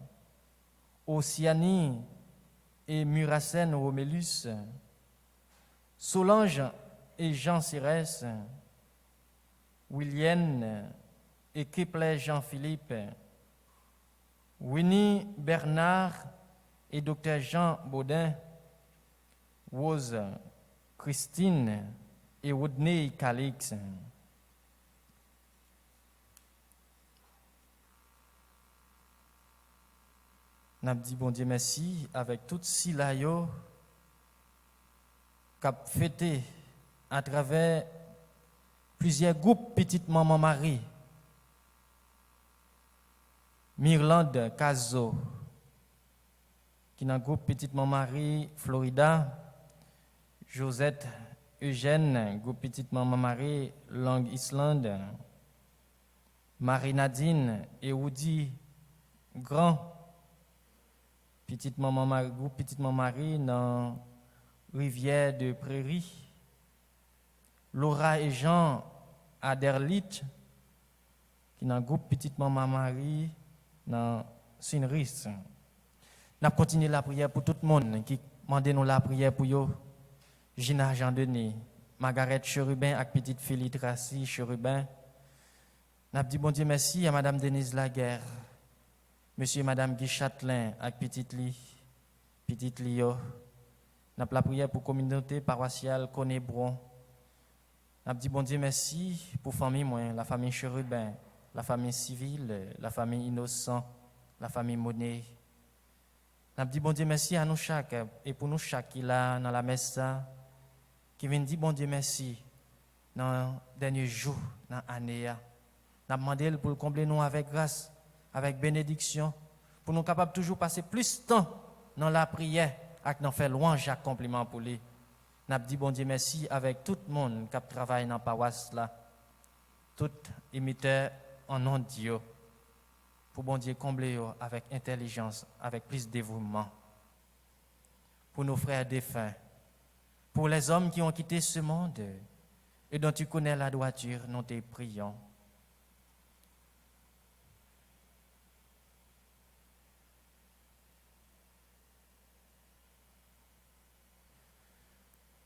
Ossiani et Muracène Romélus, Solange et Jean Cérès, William et Kepler Jean-Philippe, Winnie Bernard et Dr Jean Baudin, Rose Christine et Rodney Calix. N'a dit bon Dieu merci avec tout Silayo qu'a fêté à travers plusieurs groupes Petite Maman Marie, Mirlande Caso, qui dans le groupe Petite Maman Marie Florida, Josette Eugène, groupe Petite Maman Marie Long Island, Marie Nadine et Woody Grand, Petite Maman Marie, groupe Petite Maman Marie dans Rivière de Prairie, Laura et Jean Aderlit, qui dans le groupe Petite Maman Marie dans Sinris. Nous continuons la prière pour tout le monde qui demande nous la prière pour eux. Gina Jean-Denis, Margaret Cherubin et petite Philly Tracy Cherubin. Nous avons dit bon Dieu merci à Madame Denise Laguerre, Monsieur et Madame Guy Châtelain et petite Lio. Nous avons la prière pour la communauté paroissiale Conébron. Nous avons dit bon Dieu merci pour la famille, la famille Cherubin, la famille civile, la famille Innocent, la famille Monet. Nous avons dit bon Dieu merci à nous chaque et pour nous chaque qui est là dans la messe qui vient dire bon Dieu merci dans les derniers jours, dans l'année. Nous avons demandé pour combler nous avec grâce, avec bénédiction, pour nous capables toujours passer plus de temps dans la prière et nous faire louange et compliment pour lui. Nous avons dit bon Dieu merci avec tout le monde qui travaille dans la paroisse là, tout imiteur en nom de Dieu, pour bon Dieu combler avec intelligence, avec plus de dévouement. Pour nos frères défunts, pour les hommes qui ont quitté ce monde et dont tu connais la droiture, nous te prions.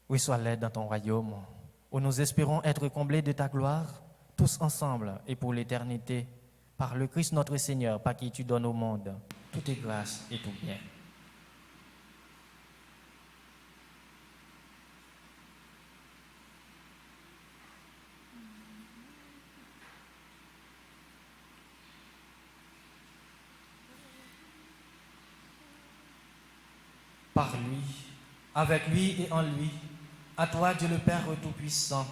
Oui, sois l'aide dans ton royaume, où nous espérons être comblés de ta gloire, tous ensemble et pour l'éternité, par le Christ notre Seigneur, par qui tu donnes au monde toute grâce et tout bien. Par lui, avec lui et en lui, à toi Dieu le Père Tout-Puissant,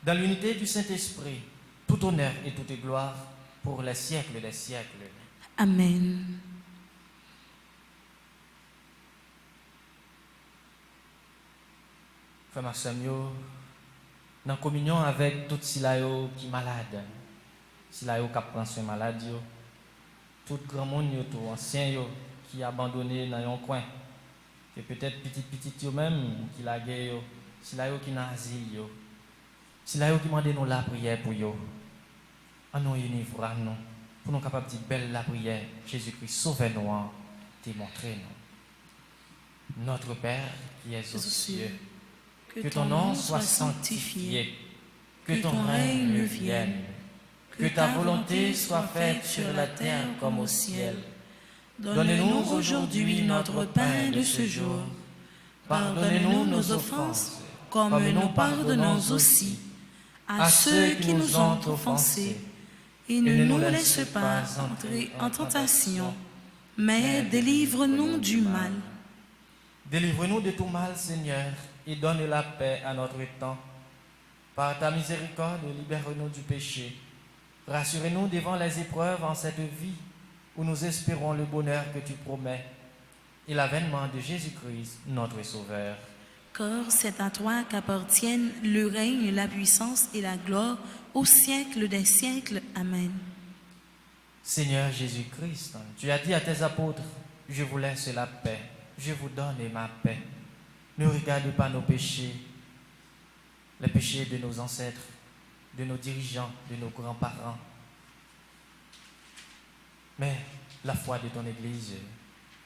dans l'unité du Saint-Esprit, tout honneur et toute gloire pour les siècles des siècles. Amen. Frère Massamio, dans la communion avec tout Silayo qui est malade, Silayo qui prend soin malade, tout grand monde, tout ancien qui est abandonné dans un coin, et peut-être petit même qui l'a gué, Silayo qui est dans l'asile, Silayo qui demande nous la prière pour eux. En nous unis nous, pour nous capables de dire belle la prière, Jésus-Christ, sauvez-nous, démontrez-nous. Notre Père qui es aux cieux, que ton nom soit sanctifié, que ton règne vienne, que ta volonté soit faite sur la terre comme au ciel. Donne-nous aujourd'hui notre pain de ce jour. Pardonnez-nous nos offenses, comme nous pardonnons aussi à ceux qui nous ont offensés. et ne nous laisse pas entrer en tentation, mais délivre-nous du mal. Délivre-nous de tout mal, Seigneur, et donne la paix à notre temps. Par ta miséricorde, libère-nous du péché. Rassure-nous devant les épreuves en cette vie où nous espérons le bonheur que tu promets et l'avènement de Jésus-Christ, notre Sauveur. Car c'est à toi qu'appartiennent le règne, la puissance et la gloire au siècle des siècles. Amen. Seigneur Jésus-Christ, tu as dit à tes apôtres, je vous laisse la paix, je vous donne ma paix. Ne regarde pas nos péchés, les péchés de nos ancêtres, de nos dirigeants, de nos grands-parents, mais la foi de ton Église.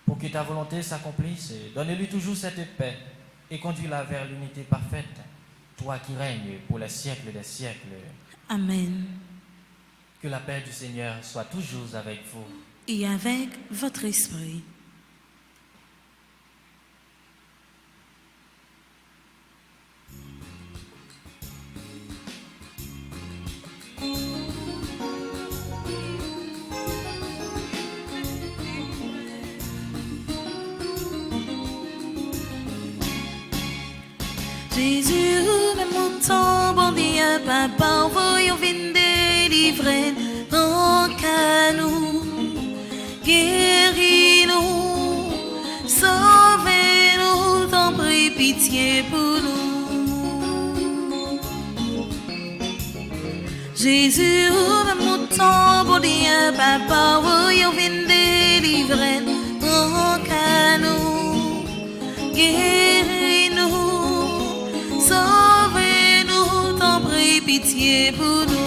Pour que ta volonté s'accomplisse, donne-lui toujours cette paix et conduis-la vers l'unité parfaite, toi qui règnes pour les siècles des siècles. Amen. Que la paix du Seigneur soit toujours avec vous. Et avec votre esprit. Jésus, même au temps, bon Dieu, papa, voyons venir délivrer, en qu'à nous, guéris-nous, sauvez-nous, t'en prie, pitié pour nous. Jésus, même au temps, bon Dieu, papa, voyons venir délivrer, en qu'à nous, guéris-nous, sauvez-nous, t'en prie, pitié pour nous.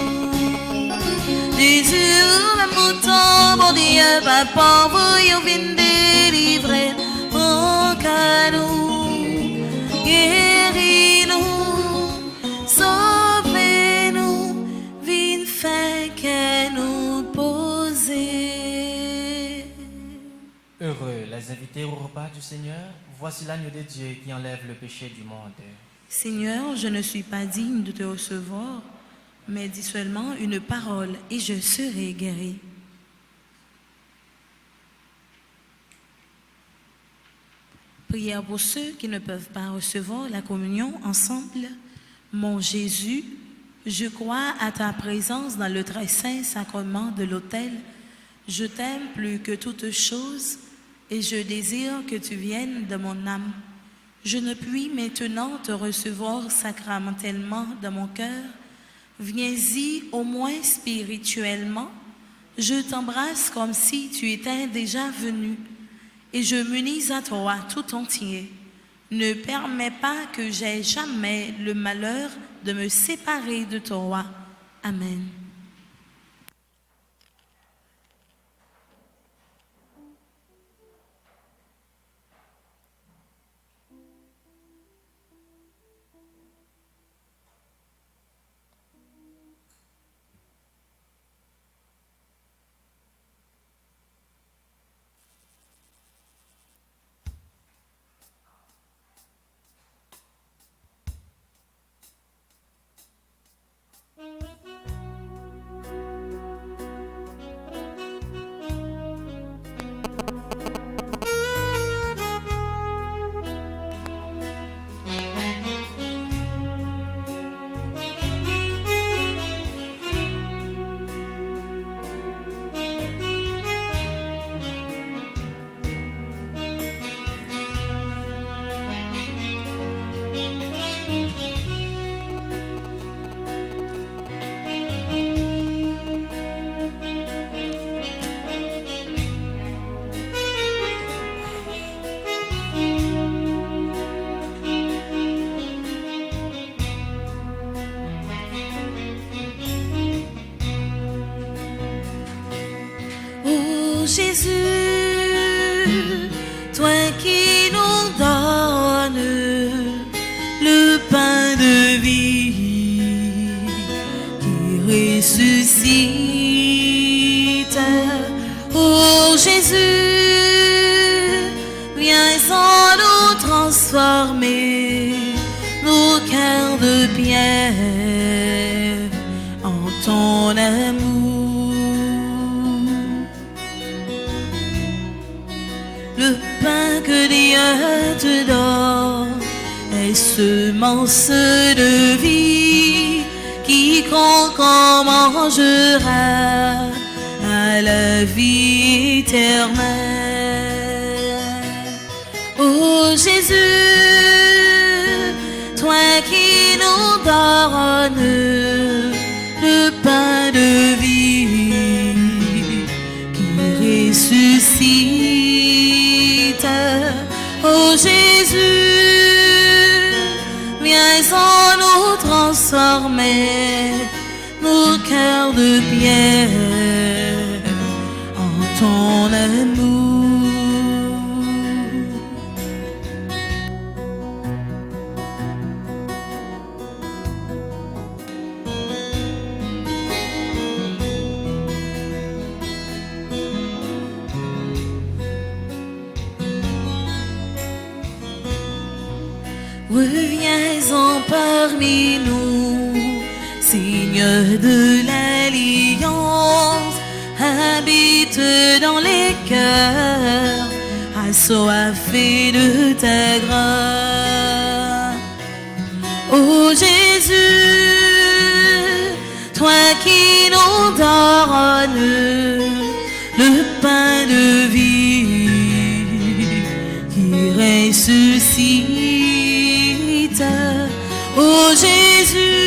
Jésus, même au temps, bon Dieu, papa, voyons venir délivrer, en qu'à nous, guéris-nous, sauvez-nous, viens faire que nous poser. Heureux les invités au repas du Seigneur, voici l'agneau de Dieu qui enlève le péché du monde. Seigneur, je ne suis pas digne de te recevoir, mais dis seulement une parole et je serai guéri. Prière pour ceux qui ne peuvent pas recevoir la communion ensemble. Mon Jésus, je crois à ta présence dans le très saint sacrement de l'autel. Je t'aime plus que toute chose et je désire que tu viennes de mon âme. Je ne puis maintenant te recevoir sacramentellement dans mon cœur. Viens-y au moins spirituellement. Je t'embrasse comme si tu étais déjà venu et je m'unis à toi tout entier. Ne permets pas que j'aie jamais le malheur de me séparer de toi. Amen. Jésus, toi qui nous donnes le pain de vie, qui ressuscite. Oh Jésus, viens en nous transformer nos cœurs de pierre en ton amour. le pain que Dieu te donne est semence de vie. Quiconque en mangera à la vie éternelle. Ô Jésus, toi qui nous donnes le pain de vie, qui ressuscite. Ô Jésus, viens en nous transformer nos cœurs de pierre en ton amour. Reviens-en parmi nous, signe de l'alliance, habite dans les cœurs, assoiffés de ta grâce. Ô Jésus, toi qui nous donnes le pain de vie, qui ressuscite. Ô Jésus,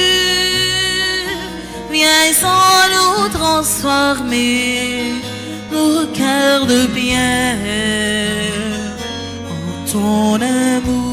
viens en nous transformer nos cœurs de pierre en ton amour.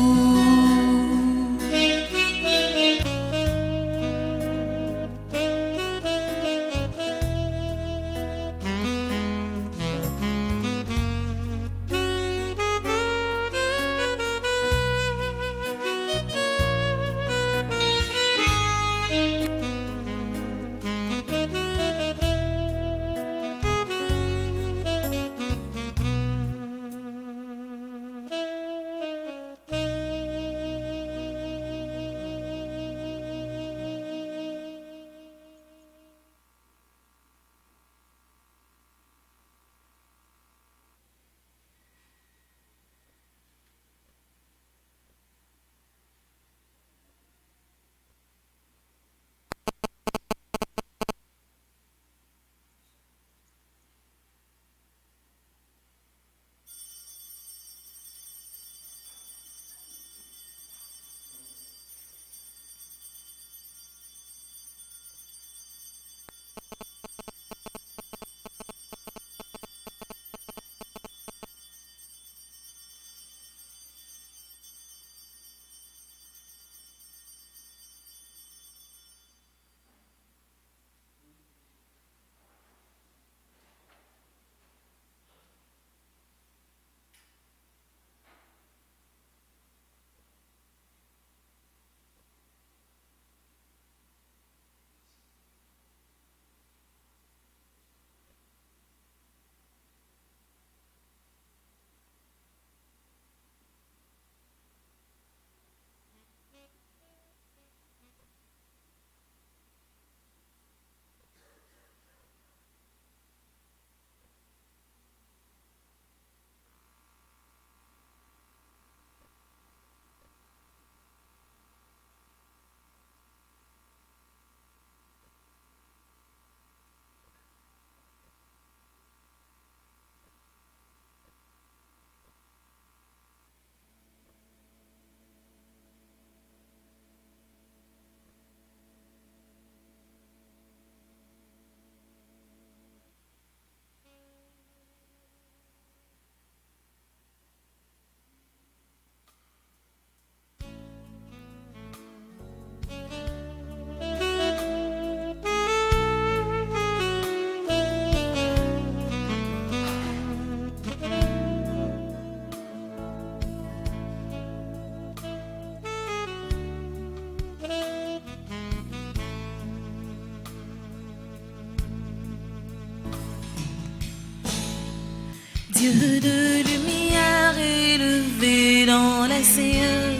Dieu de lumière élevé dans la cieux,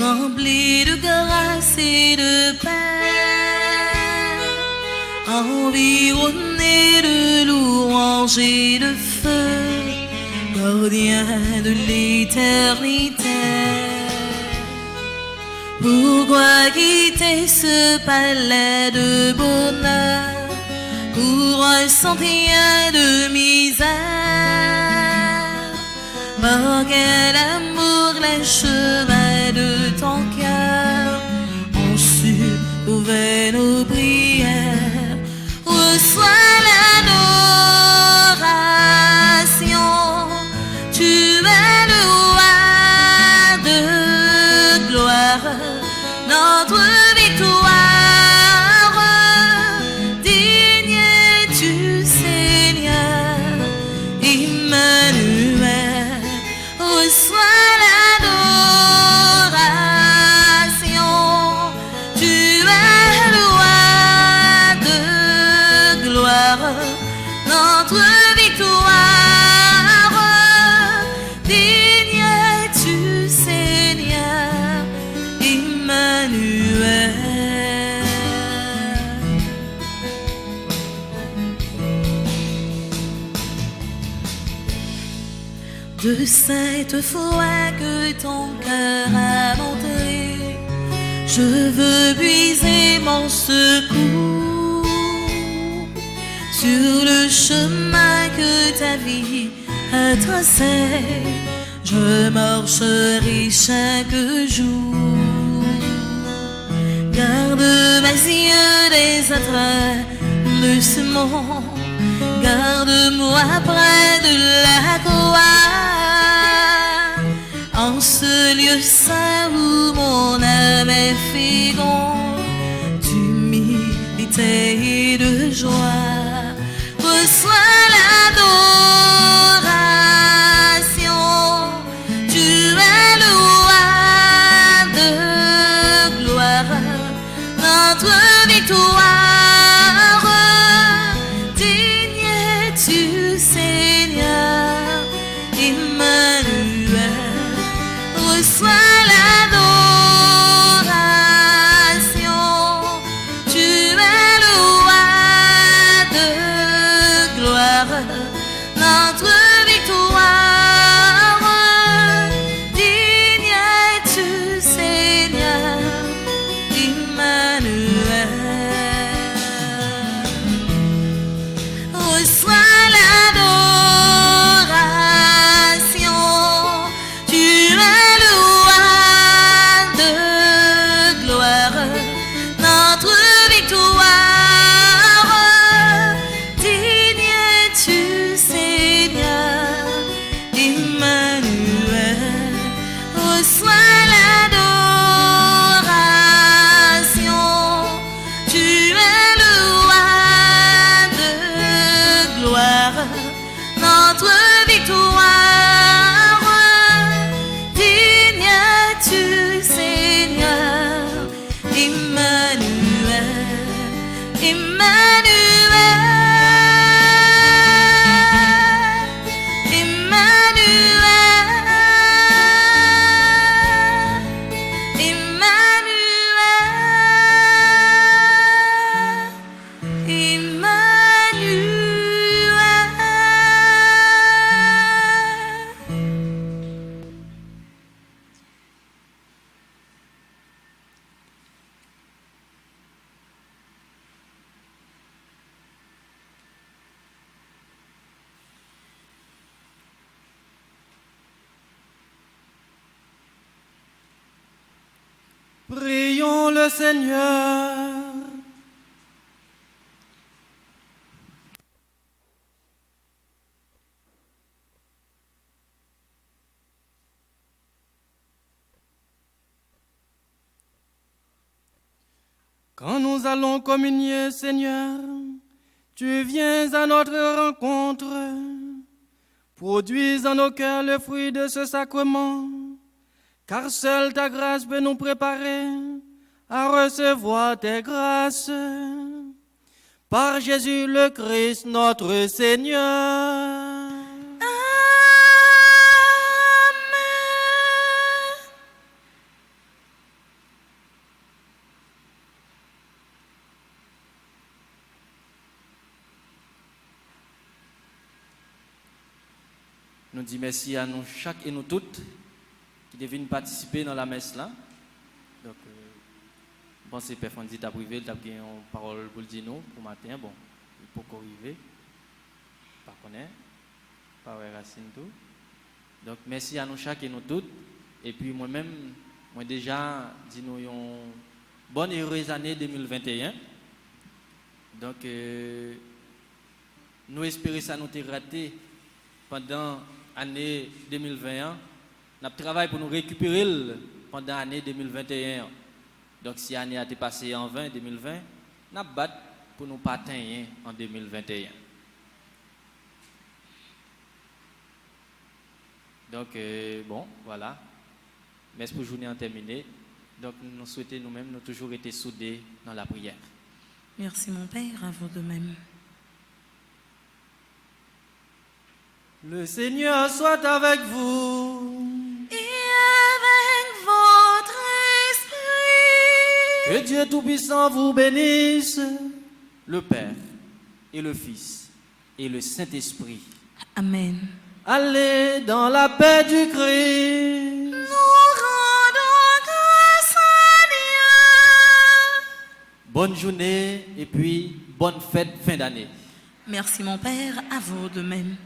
rempli de grâce et de paix, environné de louanges et de feu, gardien de l'éternité. Pourquoi quitter ce palais de bonheur pour un sentier de misère? Par quel amour les chemins de ton cœur ont su trouver nos prières. Reçois l'adoration, tu es le roi de gloire, notre victoire. Digne es-tu, Seigneur, Emmanuel. Reçois l'adoration, tu es le roi de gloire, notre victoire. Digne es-tu, Seigneur, Emmanuel. De cette foi que ton cœur a montré, je veux puiser mon secours sur le chemin que ta vie a tracé. Je marcherai chaque jour. Garde mes yeux des attraits de ce monde. Garde-moi près de la croix, en ce lieu saint où mon âme est féconde d'humilité et de joie. Reçois l'adoration, tu es le roi de gloire, notre victoire. Digne es-tu, Seigneur, Emmanuel. Reçois l'adoration, tu es le roi de gloire, notre victoire. Digne es-tu, Seigneur, Emmanuel. Reçois l'adoration, tu es le roi de gloire, notre victoire. Digne es-tu, Seigneur, Emmanuel. Reçois l'adoration, tu es le roi de gloire, notre victoire. Digne es-tu, Seigneur, Emmanuel, Emmanuel, Prions le Seigneur. Quand nous allons communier, Seigneur, tu viens à notre rencontre. Produis en nos cœurs le fruit de ce sacrement, car seule ta grâce peut nous préparer à recevoir tes grâces. Par Jésus le Christ, notre Seigneur. nous disons merci à nous chaque et nous toutes qui deviennent participer dans la messe là. Donc, bon, c'est Père Fondi t'a privé, t'a pris une parole pour le dire nous pour matin. Bon, il faut qu'on arrive. Pas connaître, pas ouais racine tout. Donc, merci à nous chaque et nous toutes. Et puis moi-même, moi déjà, dis nous une bonne et heureuse année 2021. Donc, nous espérons que ça nous a raté pendant l'année 2021. Nous avons travaillé pour nous récupérer pendant l'année 2021. Donc, si l'année a été passée en 2020, nous avons battu pour nous pas atteindre en 2021. Donc, bon, voilà. Merci pour la journée en terminé. Donc, nous souhaitons nous-mêmes, nous toujours été soudés dans la prière. Merci mon Père, à vous de même. Le Seigneur soit avec vous. Et avec votre esprit. Que Dieu Tout-Puissant vous bénisse, le Père et le Fils et le Saint-Esprit. Amen. Allez dans la paix du Christ. Nous rendons grâce à Dieu. Bonne journée et puis bonne fête fin d'année. Merci mon Père, à vous de même.